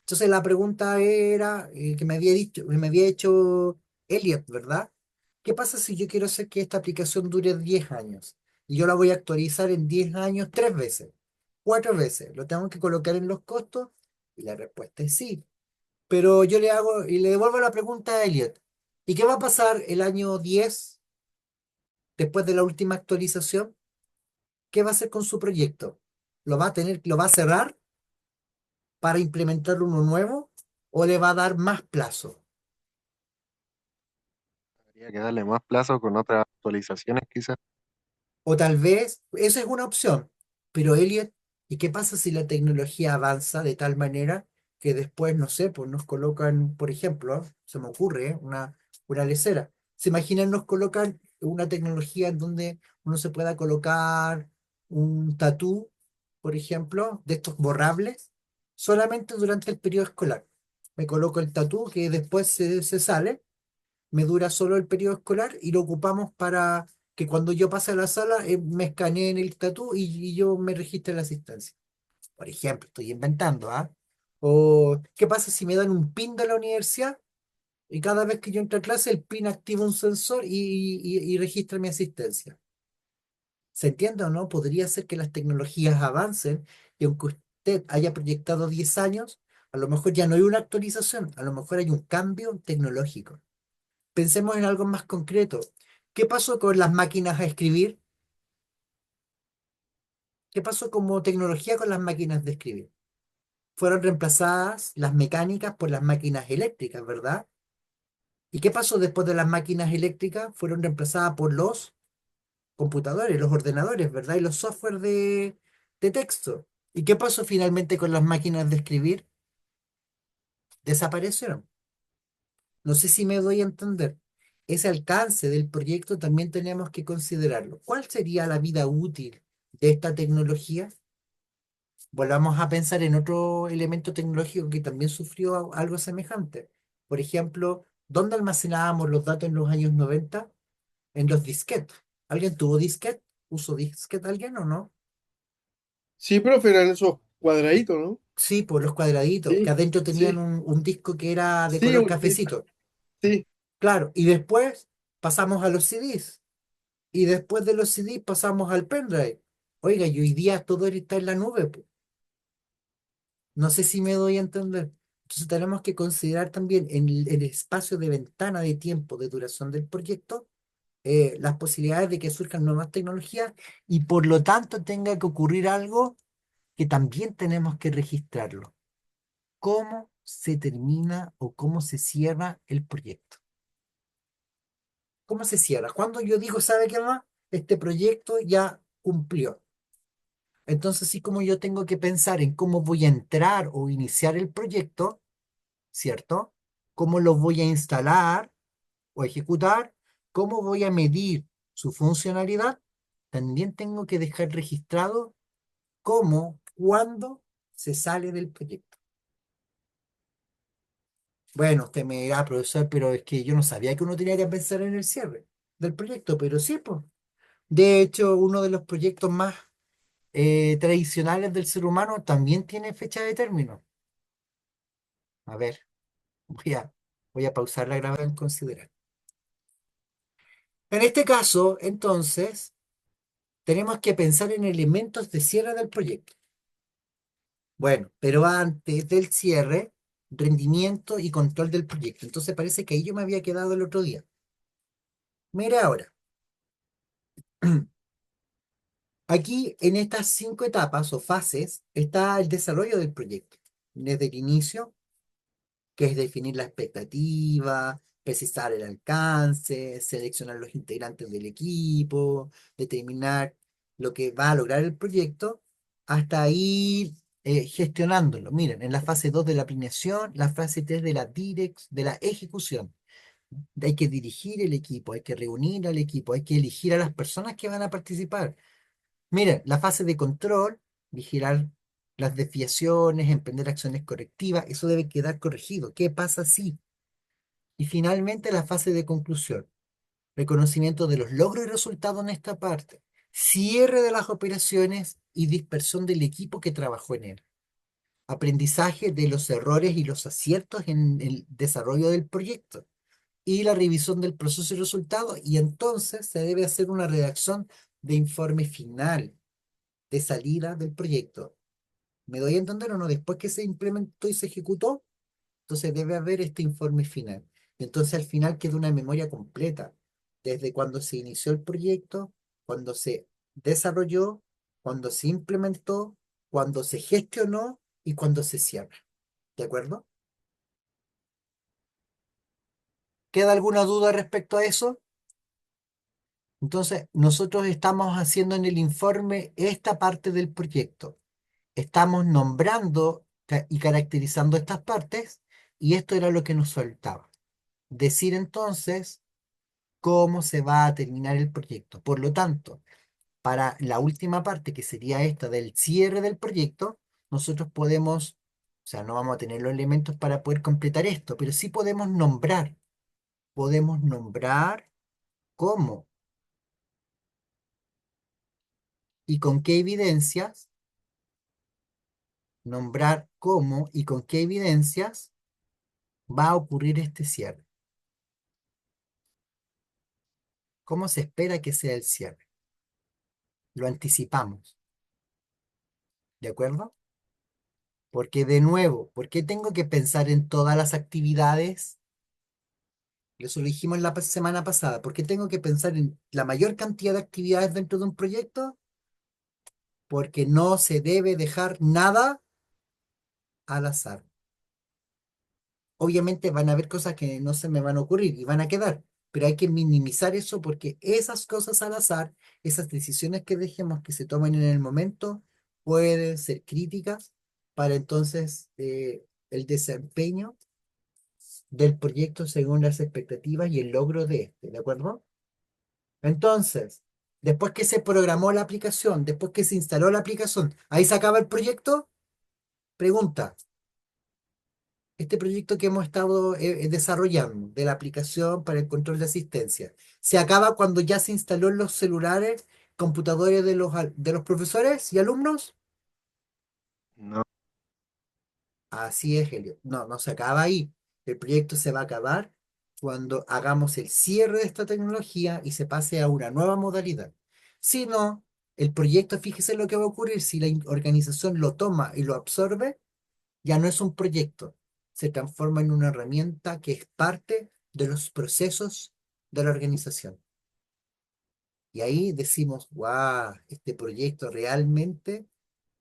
Entonces la pregunta era, que me había hecho Elliot, ¿verdad? ¿Qué pasa si yo quiero hacer que esta aplicación dure 10 años? Y yo la voy a actualizar en 10 años 3 veces, 4 veces. ¿Lo tengo que colocar en los costos? Y la respuesta es sí. Pero yo le hago y le devuelvo la pregunta a Elliot. ¿Y qué va a pasar el año 10 después de la última actualización? ¿Qué va a hacer con su proyecto? ¿Lo va a cerrar para implementar uno nuevo o le va a dar más plazo? Habría que darle más plazo con otras actualizaciones quizás. O tal vez, esa es una opción, pero Elliot, ¿y qué pasa si la tecnología avanza de tal manera que después, no sé, pues nos colocan, por ejemplo, se me ocurre, una lecera? ¿Se imaginan nos colocan una tecnología en donde uno se pueda colocar un tatú, por ejemplo, de estos borrables, solamente durante el periodo escolar? Me coloco el tatú que después se sale, me dura solo el periodo escolar y lo ocupamos para que cuando yo pase a la sala me escaneen el tatú y yo me registre en la asistencia. Por ejemplo, estoy inventando, ¿ah? O, ¿qué pasa si me dan un PIN de la universidad y cada vez que yo entro a clase el PIN activa un sensor y registra mi asistencia? ¿Se entiende o no? Podría ser que las tecnologías avancen y aunque usted haya proyectado 10 años, a lo mejor ya no hay una actualización, a lo mejor hay un cambio tecnológico. Pensemos en algo más concreto. ¿Qué pasó con las máquinas a escribir? ¿Qué pasó como tecnología con las máquinas de escribir? Fueron reemplazadas las mecánicas por las máquinas eléctricas, ¿verdad? ¿Y qué pasó después de las máquinas eléctricas? Fueron reemplazadas por los computadores, los ordenadores, ¿verdad? Y los software de texto. ¿Y qué pasó finalmente con las máquinas de escribir? Desaparecieron. No sé si me doy a entender. Ese alcance del proyecto también tenemos que considerarlo. ¿Cuál sería la vida útil de esta tecnología? Volvamos a pensar en otro elemento tecnológico que también sufrió algo semejante. Por ejemplo, ¿dónde almacenábamos los datos en los años 90? En los disquetes. ¿Alguien tuvo disquete? ¿Usó disquete alguien o no? Sí, profe, eran esos cuadraditos, ¿no? Sí, por los cuadraditos, que Sí, adentro tenían sí, un disco que era de sí, color cafecito. sí. Claro, y después pasamos a los CDs. Y después de los CDs pasamos al pendrive. Oiga, y hoy día todo está en la nube, po. No sé si me doy a entender. Entonces tenemos que considerar también en el espacio de ventana de tiempo de duración del proyecto las posibilidades de que surjan nuevas tecnologías y por lo tanto tenga que ocurrir algo que también tenemos que registrarlo. ¿Cómo se termina o cómo se cierra el proyecto? ¿Cómo se cierra? Cuando yo digo, ¿sabe qué más? Este proyecto ya cumplió. Entonces, sí como yo tengo que pensar en cómo voy a entrar o iniciar el proyecto, ¿cierto? ¿Cómo lo voy a instalar o ejecutar? ¿Cómo voy a medir su funcionalidad? También tengo que dejar registrado cómo, cuándo se sale del proyecto. Bueno, usted me dirá, profesor, pero es que yo no sabía que uno tenía que pensar en el cierre del proyecto, pero sí, pues. De hecho, uno de los proyectos más tradicionales del ser humano también tiene fecha de término. A ver, voy a, voy a pausar la grabación en considerar. En este caso, entonces, tenemos que pensar en elementos de cierre del proyecto. Bueno, pero antes del cierre, rendimiento y control del proyecto. Entonces parece que ahí yo me había quedado el otro día. Mira ahora, aquí en estas 5 etapas o fases está el desarrollo del proyecto. Desde el inicio, que es definir la expectativa, precisar el alcance, seleccionar los integrantes del equipo, determinar lo que va a lograr el proyecto, hasta ir gestionándolo. Miren, en la fase 2 de la planeación, la fase 3 de de la ejecución. Hay que dirigir el equipo, hay que reunir al equipo, hay que elegir a las personas que van a participar. Miren, la fase de control, vigilar las desviaciones, emprender acciones correctivas, eso debe quedar corregido. ¿Qué pasa si? Y finalmente la fase de conclusión, reconocimiento de los logros y resultados en esta parte, cierre de las operaciones y dispersión del equipo que trabajó en él, aprendizaje de los errores y los aciertos en el desarrollo del proyecto y la revisión del proceso y resultados, y entonces se debe hacer una redacción de informe final de salida del proyecto. ¿Me doy a entender o no? Después que se implementó y se ejecutó, entonces debe haber este informe final. Entonces al final queda una memoria completa, desde cuando se inició el proyecto, cuando se desarrolló, cuando se implementó, cuando se gestionó y cuando se cierra. ¿De acuerdo? ¿Queda alguna duda respecto a eso? Entonces, nosotros estamos haciendo en el informe esta parte del proyecto. Estamos nombrando y caracterizando estas partes y esto era lo que nos faltaba. Decir entonces cómo se va a terminar el proyecto. Por lo tanto, para la última parte, que sería esta del cierre del proyecto, nosotros podemos, o sea, no vamos a tener los elementos para poder completar esto, pero sí podemos nombrar cómo y con qué evidencias, nombrar cómo y con qué evidencias va a ocurrir este cierre. ¿Cómo se espera que sea el cierre? Lo anticipamos, ¿de acuerdo? Porque de nuevo, ¿por qué tengo que pensar en todas las actividades? Eso lo dijimos la semana pasada. ¿Por qué tengo que pensar en la mayor cantidad de actividades dentro de un proyecto? Porque no se debe dejar nada al azar. Obviamente van a haber cosas que no se me van a ocurrir y van a quedar, pero hay que minimizar eso porque esas cosas al azar, esas decisiones que dejemos que se tomen en el momento, pueden ser críticas para entonces el desempeño del proyecto según las expectativas y el logro de este, ¿de acuerdo? Entonces, después que se programó la aplicación, después que se instaló la aplicación, ¿ahí se acaba el proyecto? Pregunta, este proyecto que hemos estado desarrollando de la aplicación para el control de asistencia, ¿se acaba cuando ya se instaló en los celulares, computadores de de los profesores y alumnos? No, Así es, Helio. No, no se acaba ahí. El proyecto se va a acabar cuando hagamos el cierre de esta tecnología y se pase a una nueva modalidad. Si no, el proyecto, fíjese lo que va a ocurrir si la organización lo toma y lo absorbe, ya no es un proyecto, se transforma en una herramienta que es parte de los procesos de la organización. Y ahí decimos, wow, este proyecto realmente,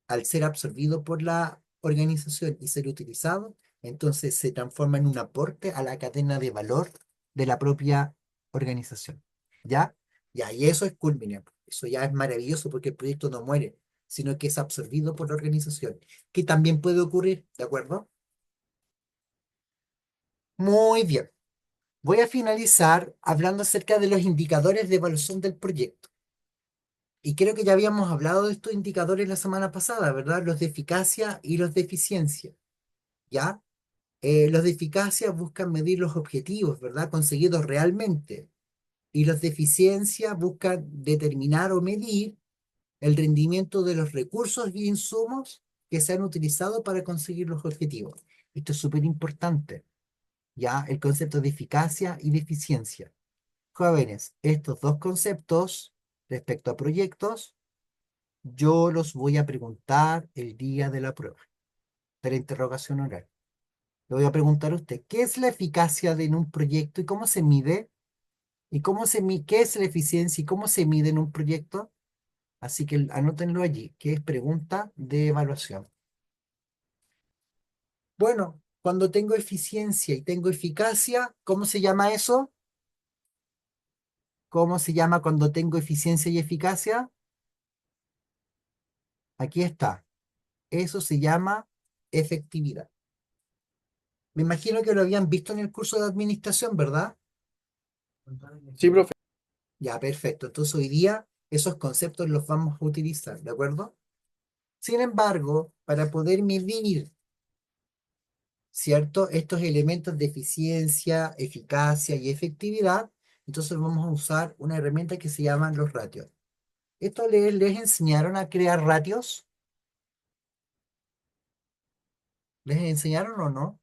al ser absorbido por la organización y ser utilizado, entonces se transforma en un aporte a la cadena de valor de la propia organización. ¿Ya? Ya, y eso es culminante. Eso ya es maravilloso porque el proyecto no muere. sino que es absorbido por la organización, que también puede ocurrir, ¿de acuerdo? Muy bien. Voy a finalizar hablando acerca de los indicadores de evaluación del proyecto. Y creo que ya habíamos hablado de estos indicadores la semana pasada, ¿verdad? Los de eficacia y los de eficiencia, ¿ya? Los de eficacia buscan medir los objetivos, ¿verdad? Conseguidos realmente. Y los de eficiencia buscan determinar o medir el rendimiento de los recursos y insumos que se han utilizado para conseguir los objetivos. Esto es súper importante, ¿ya? El concepto de eficacia y de eficiencia. Jóvenes, estos dos conceptos respecto a proyectos, yo los voy a preguntar el día de la prueba, de la interrogación oral. Le voy a preguntar a usted, ¿qué es la eficacia en un proyecto y cómo se mide? ¿Y qué es la eficiencia y cómo se mide en un proyecto? Así que anótenlo allí, que es pregunta de evaluación. Bueno, cuando tengo eficiencia y tengo eficacia, ¿cómo se llama eso? ¿Cómo se llama cuando tengo eficiencia y eficacia? Aquí está. Eso se llama efectividad. Me imagino que lo habían visto en el curso de administración, ¿verdad? Sí, profe. Ya, perfecto. Entonces hoy día esos conceptos los vamos a utilizar, ¿de acuerdo? Sin embargo, para poder medir, ¿cierto? Estos elementos de eficiencia, eficacia y efectividad, entonces vamos a usar una herramienta que se llaman los ratios. ¿Esto les enseñaron a crear ratios? ¿Les enseñaron o no,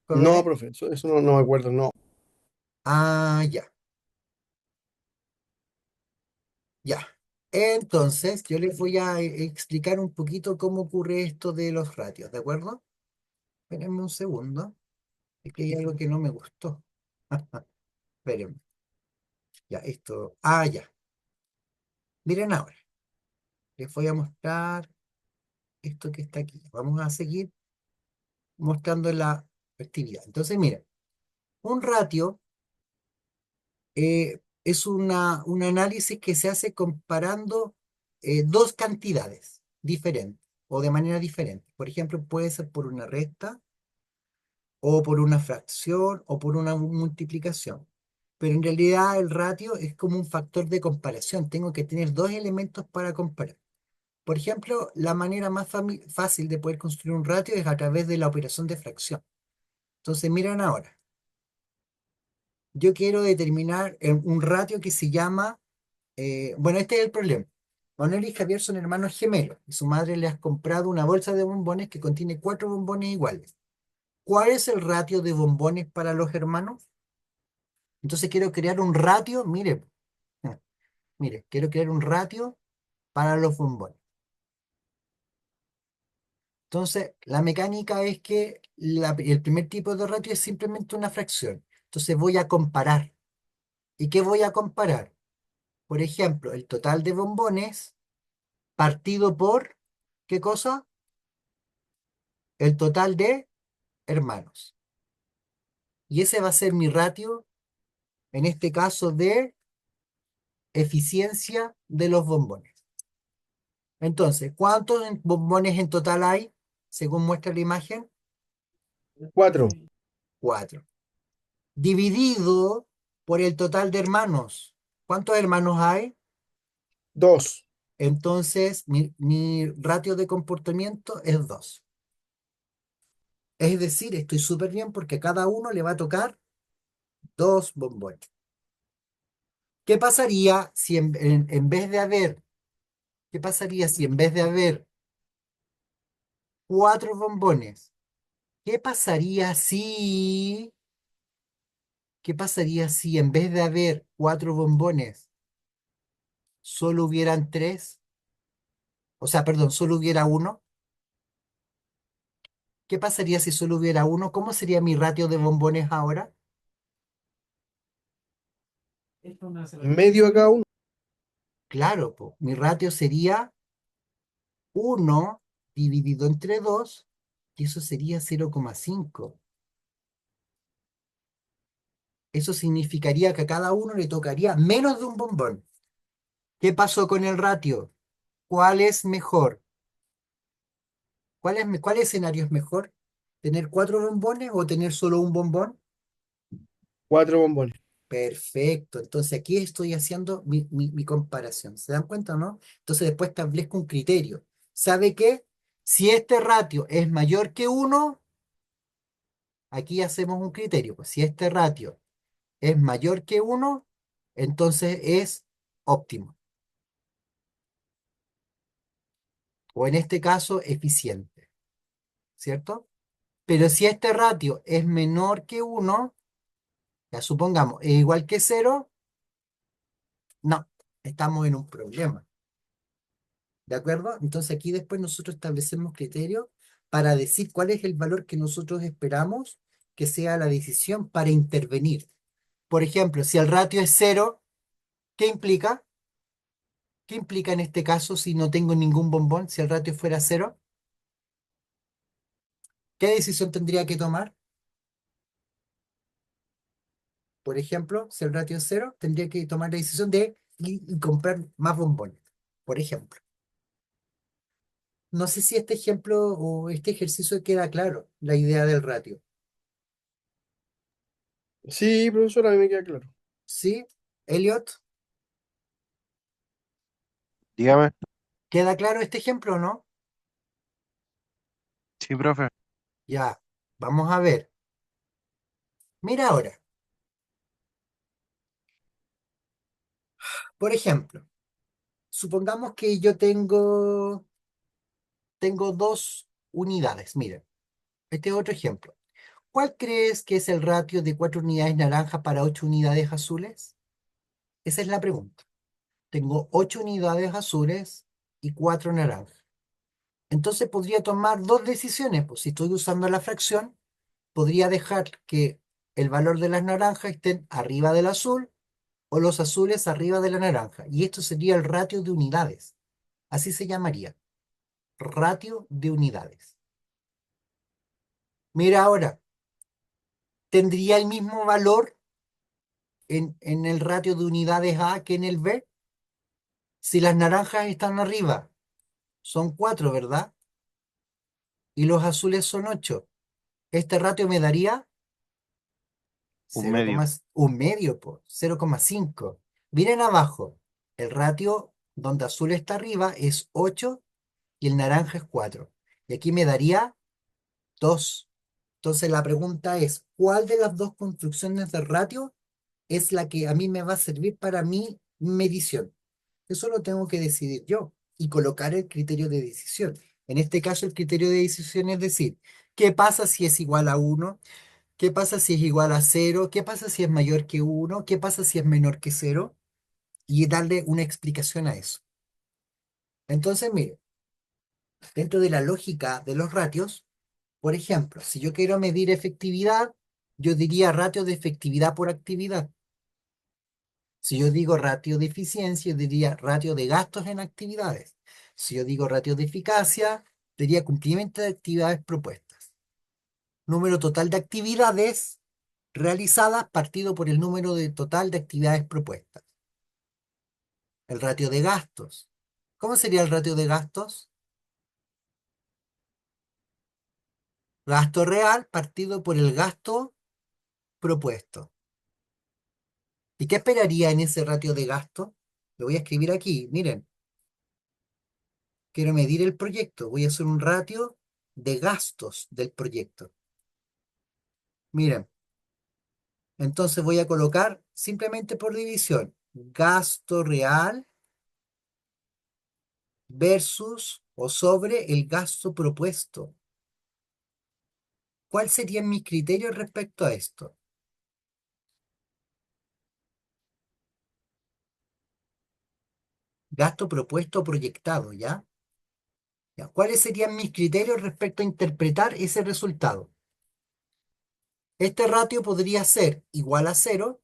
No, jóvenes? profe, eso no, no me acuerdo, no. Ah, ya, ya. Entonces, yo les voy a explicar un poquito cómo ocurre esto de los ratios, ¿de acuerdo? Espérenme un segundo, es que hay algo que no me gustó. Espérenme, ya, esto. Ah, ya. Miren ahora, les voy a mostrar esto que está aquí. Vamos a seguir mostrando la actividad. Entonces, miren, un ratio es un análisis que se hace comparando dos cantidades diferentes o de manera diferente. Por ejemplo, puede ser por una recta o por una fracción o por una multiplicación. Pero en realidad el ratio es como un factor de comparación. Tengo que tener dos elementos para comparar. Por ejemplo, la manera más fácil de poder construir un ratio es a través de la operación de fracción. Entonces, miren ahora, yo quiero determinar un ratio que se llama, bueno, este es el problema. Manuel y Javier son hermanos gemelos y su madre les ha comprado una bolsa de bombones que contiene 4 bombones iguales. ¿Cuál es el ratio de bombones para los hermanos? Entonces quiero crear un ratio, mire, mire, quiero crear un ratio para los bombones. Entonces, la mecánica es que el primer tipo de ratio es simplemente una fracción. Entonces voy a comparar. ¿Y qué voy a comparar? Por ejemplo, el total de bombones partido por, ¿qué cosa? El total de hermanos. Y ese va a ser mi ratio, en este caso, de eficiencia de los bombones. Entonces, ¿cuántos bombones en total hay, según muestra la imagen? 4. 4. Dividido por el total de hermanos. ¿Cuántos hermanos hay? 2. Entonces, mi ratio de comportamiento es 2. Es decir, estoy súper bien porque a cada uno le va a tocar 2 bombones. ¿Qué pasaría si en vez de haber, qué pasaría si en vez de haber 4 bombones, qué pasaría si, qué pasaría si en vez de haber 4 bombones, solo hubieran 3? O sea, perdón, solo hubiera uno. ¿Qué pasaría si solo hubiera uno? ¿Cómo sería mi ratio de bombones ahora? Medio a cada uno. Claro, po, mi ratio sería 1 dividido entre 2, y eso sería 0,5. Eso significaría que a cada uno le tocaría menos de un bombón. ¿Qué pasó con el ratio? ¿Cuál es mejor? ¿Cuál escenario es mejor? ¿Tener cuatro bombones o tener solo un bombón? 4 bombones. Perfecto. Entonces aquí estoy haciendo mi comparación. ¿Se dan cuenta o no? Entonces después establezco un criterio. ¿Sabe qué? Si este ratio es mayor que uno, aquí hacemos un criterio. Pues si este ratio es mayor que uno, entonces es óptimo. O en este caso, eficiente. ¿Cierto? Pero si este ratio es menor que uno, ya supongamos, es igual que cero, no, estamos en un problema. ¿De acuerdo? Entonces aquí después nosotros establecemos criterios para decir cuál es el valor que nosotros esperamos que sea la decisión para intervenir. Por ejemplo, si el ratio es cero, ¿qué implica? ¿Qué implica en este caso si no tengo ningún bombón? Si el ratio fuera cero, ¿qué decisión tendría que tomar? Por ejemplo, si el ratio es cero, tendría que tomar la decisión de ir y comprar más bombones. Por ejemplo. No sé si este ejemplo o este ejercicio queda claro, la idea del ratio. Sí, profesor, a mí me queda claro. ¿Sí? Elliot, Dígame. ¿queda claro este ejemplo o no? Sí, profe. Ya, vamos a ver. Mira ahora, por ejemplo, supongamos que yo tengo dos unidades. Miren, este es otro ejemplo. ¿Cuál crees que es el ratio de 4 unidades naranjas para 8 unidades azules? Esa es la pregunta. Tengo 8 unidades azules y 4 naranjas. Entonces podría tomar dos decisiones. Pues si estoy usando la fracción, podría dejar que el valor de las naranjas estén arriba del azul o los azules arriba de la naranja. Y esto sería el ratio de unidades. Así se llamaría, ratio de unidades. Mira ahora, ¿tendría el mismo valor en el ratio de unidades A que en el B? Si las naranjas están arriba, son 4, ¿verdad? Y los azules son 8. Este ratio me daría Un 0, medio. un medio, por 0,5. Miren abajo, el ratio donde azul está arriba es 8 y el naranja es 4. Y aquí me daría 2. Entonces la pregunta es, ¿cuál de las dos construcciones de ratio es la que a mí me va a servir para mi medición? Eso lo tengo que decidir yo y colocar el criterio de decisión. En este caso, el criterio de decisión es decir, ¿qué pasa si es igual a uno? ¿Qué pasa si es igual a cero? ¿Qué pasa si es mayor que uno? ¿Qué pasa si es menor que cero? Y darle una explicación a eso. Entonces, mire, dentro de la lógica de los ratios, por ejemplo, si yo quiero medir efectividad, yo diría ratio de efectividad por actividad. Si yo digo ratio de eficiencia, yo diría ratio de gastos en actividades. Si yo digo ratio de eficacia, diría cumplimiento de actividades propuestas. Número total de actividades realizadas partido por el número de total de actividades propuestas. El ratio de gastos. ¿Cómo sería el ratio de gastos? Gasto real partido por el gasto propuesto. ¿Y qué esperaría en ese ratio de gasto? Lo voy a escribir aquí. Miren, quiero medir el proyecto. Voy a hacer un ratio de gastos del proyecto. Miren, entonces voy a colocar simplemente por división. Gasto real versus o sobre el gasto propuesto. ¿Cuáles serían mis criterios respecto a esto? Gasto propuesto o proyectado, ¿ya? Ya, ¿cuáles serían mis criterios respecto a interpretar ese resultado? Este ratio podría ser igual a cero,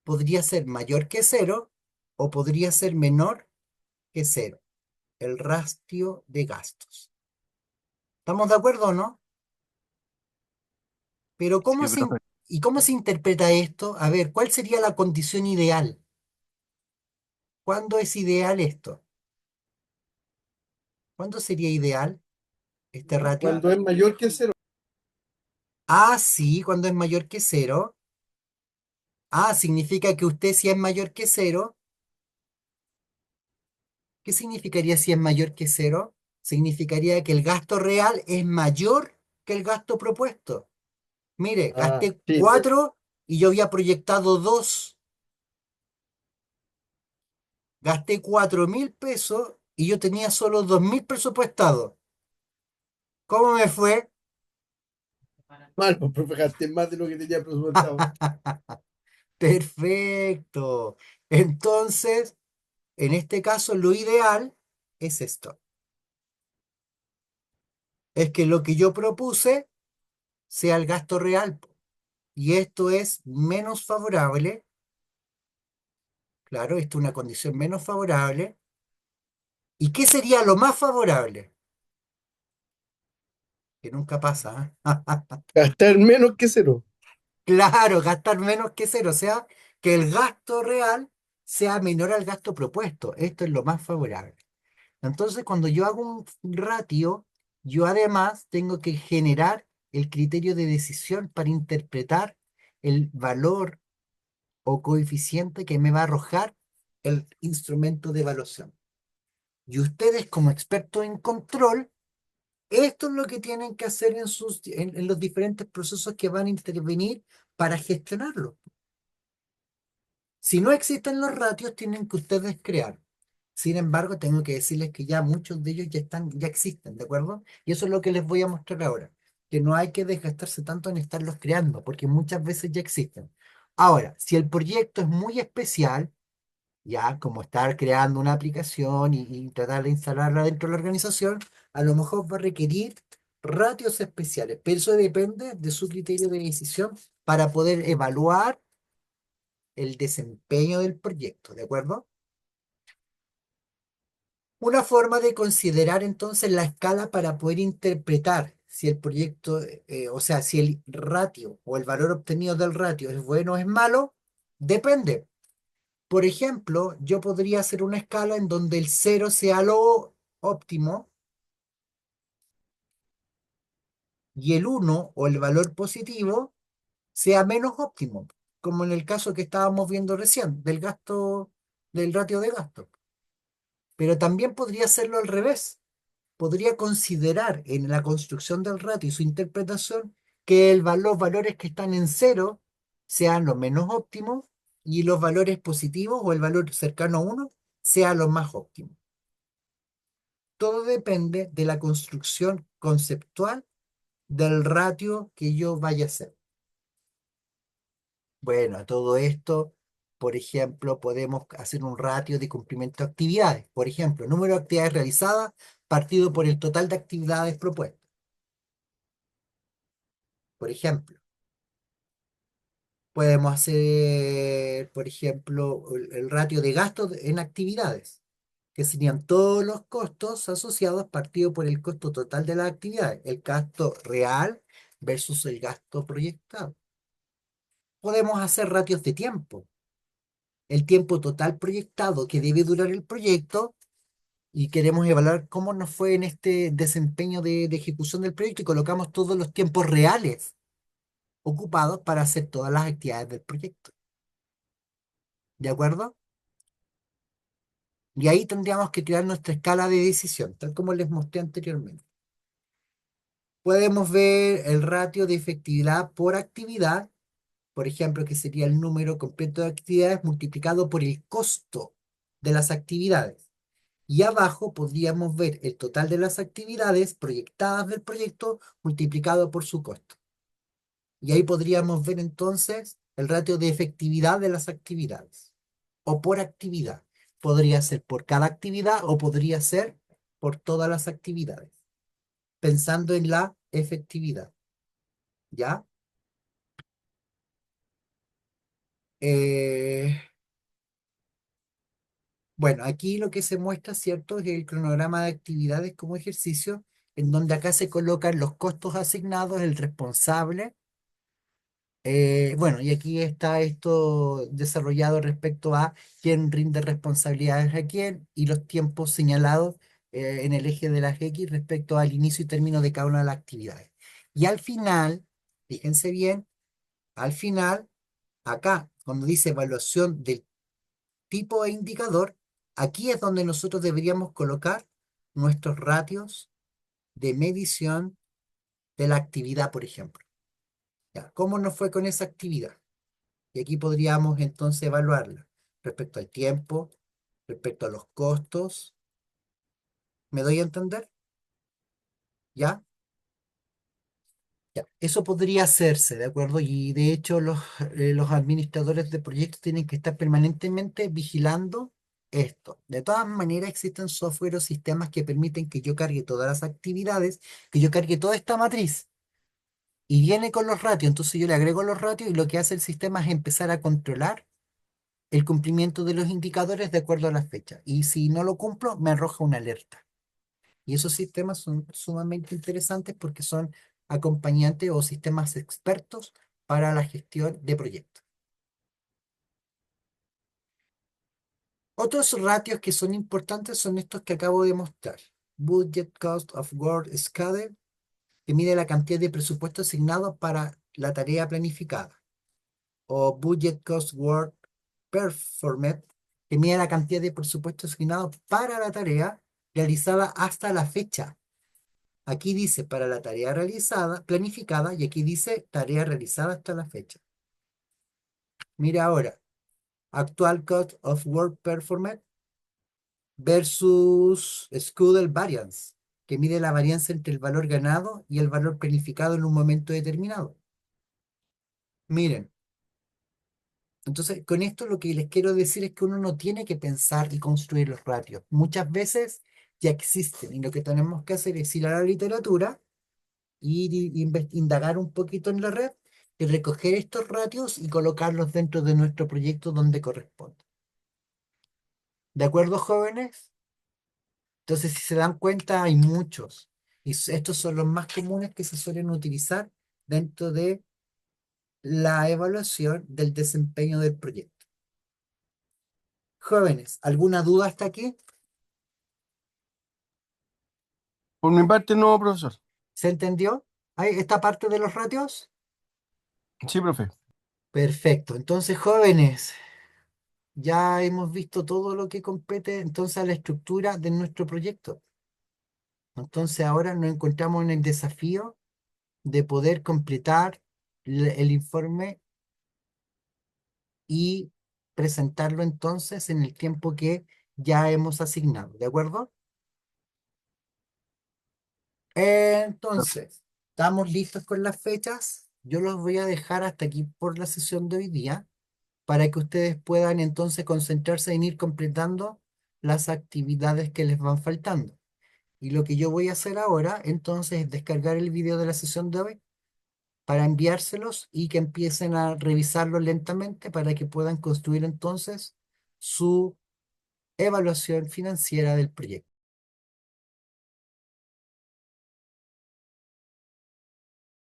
podría ser mayor que cero o podría ser menor que cero. El ratio de gastos. ¿Estamos de acuerdo o no? Pero Sí, profe. ¿y cómo se interpreta esto? A ver, ¿cuál sería la condición ideal? ¿Cuándo es ideal esto? ¿Cuándo sería ideal este ratio? Cuando es mayor que cero. Ah, sí, cuando es mayor que cero. Ah, significa que usted si es mayor que cero. ¿Qué significaría si es mayor que cero? Significaría que el gasto real es mayor que el gasto propuesto. Mire, Ah, gasté sí, 4 y yo había proyectado 2. Gasté 4.000 pesos y yo tenía solo 2.000 presupuestados. ¿Cómo me fue? mal, pues, profe, gasté más de lo que tenía presupuestado. Perfecto. Entonces, en este caso, lo ideal es esto. Es que lo que yo propuse sea el gasto real. Y esto es menos favorable. Claro, esto es una condición menos favorable. ¿Y qué sería lo más favorable? Que nunca pasa, ¿ah? Gastar menos que cero. Claro, gastar menos que cero, o sea, que el gasto real sea menor al gasto propuesto. Esto es lo más favorable. Entonces, cuando yo hago un ratio, yo además tengo que generar el criterio de decisión para interpretar el valor o coeficiente que me va a arrojar el instrumento de evaluación. Y ustedes, como expertos en control, esto es lo que tienen que hacer en los diferentes procesos que van a intervenir para gestionarlo. Si no existen los ratios, tienen que ustedes crear. Sin embargo, tengo que decirles que ya muchos de ellos ya existen, ¿de acuerdo? Y eso es lo que les voy a mostrar ahora, que no hay que desgastarse tanto en estarlos creando, porque muchas veces ya existen. Ahora, si el proyecto es muy especial, ya como estar creando una aplicación y tratar de instalarla dentro de la organización, a lo mejor va a requerir ratios especiales, pero eso depende de su criterio de decisión para poder evaluar el desempeño del proyecto, ¿de acuerdo? Una forma de considerar entonces la escala para poder interpretar si el proyecto, o sea, si el ratio o el valor obtenido del ratio es bueno o es malo, depende. Por ejemplo, yo podría hacer una escala en donde el cero sea lo óptimo y el uno o el valor positivo sea menos óptimo, como en el caso que estábamos viendo recién, del gasto, del ratio de gasto. Pero también podría hacerlo al revés. Podría considerar en la construcción del ratio y su interpretación que los valores que están en cero sean los menos óptimos y los valores positivos o el valor cercano a uno sea los más óptimos. Todo depende de la construcción conceptual del ratio que yo vaya a hacer. Bueno, todo esto, por ejemplo, podemos hacer un ratio de cumplimiento de actividades. Por ejemplo, número de actividades realizadas partido por el total de actividades propuestas. Por ejemplo, podemos hacer, por ejemplo, el ratio de gastos en actividades, que serían todos los costos asociados partido por el costo total de las actividades, el gasto real versus el gasto proyectado. Podemos hacer ratios de tiempo, el tiempo total proyectado que debe durar el proyecto y queremos evaluar cómo nos fue en este desempeño de ejecución del proyecto y colocamos todos los tiempos reales ocupados para hacer todas las actividades del proyecto. ¿De acuerdo? Y ahí tendríamos que crear nuestra escala de decisión, tal como les mostré anteriormente. Podemos ver el ratio de efectividad por actividad, por ejemplo, que sería el número completo de actividades multiplicado por el costo de las actividades. Y abajo podríamos ver el total de las actividades proyectadas del proyecto multiplicado por su costo. Y ahí podríamos ver entonces el ratio de efectividad de las actividades. O por actividad. Podría ser por cada actividad o podría ser por todas las actividades, pensando en la efectividad. ¿Ya? Eh, bueno, aquí lo que se muestra, ¿cierto? Es el cronograma de actividades como ejercicio, en donde acá se colocan los costos asignados, el responsable. Bueno, y aquí está esto desarrollado respecto a quién rinde responsabilidades a quién y los tiempos señalados en el eje de las X respecto al inicio y término de cada una de las actividades. Y al final, fíjense bien, al final, acá, cuando dice evaluación del tipo de indicador, aquí es donde nosotros deberíamos colocar nuestros ratios de medición de la actividad, por ejemplo. Ya, ¿cómo nos fue con esa actividad? Y aquí podríamos entonces evaluarla respecto al tiempo, respecto a los costos. ¿Me doy a entender? ¿Ya? Ya. Eso podría hacerse, ¿de acuerdo? Y de hecho los administradores de proyectos tienen que estar permanentemente vigilando esto. De todas maneras, existen software o sistemas que permiten que yo cargue todas las actividades, que yo cargue toda esta matriz y viene con los ratios. Entonces yo le agrego los ratios y lo que hace el sistema es empezar a controlar el cumplimiento de los indicadores de acuerdo a la fecha. Y si no lo cumplo, me arroja una alerta. Y esos sistemas son sumamente interesantes porque son acompañantes o sistemas expertos para la gestión de proyectos. Otros ratios que son importantes son estos que acabo de mostrar. Budget Cost of Work Schedule, que mide la cantidad de presupuesto asignado para la tarea planificada. O Budget Cost Work Performed, que mide la cantidad de presupuesto asignado para la tarea realizada hasta la fecha. Aquí dice para la tarea realizada, planificada, y aquí dice tarea realizada hasta la fecha. Mira ahora, actual cost of work performed versus Schedule variance, que mide la varianza entre el valor ganado y el valor planificado en un momento determinado. Miren, entonces con esto lo que les quiero decir es que uno no tiene que pensar y construir los ratios. Muchas veces ya existen y lo que tenemos que hacer es ir a la literatura ir indagar un poquito en la red y recoger estos ratios y colocarlos dentro de nuestro proyecto donde corresponde. ¿De acuerdo, jóvenes? Entonces, si se dan cuenta, hay muchos. Y estos son los más comunes que se suelen utilizar dentro de la evaluación del desempeño del proyecto. Jóvenes, ¿alguna duda hasta aquí? Por mi parte, no, profesor. ¿Se entendió? ¿Hay esta parte de los ratios? Sí, profe. Perfecto. Entonces, jóvenes, ya hemos visto todo lo que compete entonces a la estructura de nuestro proyecto. Entonces ahora nos encontramos en el desafío de poder completar el informe y presentarlo entonces en el tiempo que ya hemos asignado, ¿de acuerdo? Entonces, ¿estamos listos con las fechas? Yo los voy a dejar hasta aquí por la sesión de hoy día para que ustedes puedan entonces concentrarse en ir completando las actividades que les van faltando. Y lo que yo voy a hacer ahora entonces es descargar el video de la sesión de hoy para enviárselos y que empiecen a revisarlo lentamente para que puedan construir entonces su evaluación financiera del proyecto.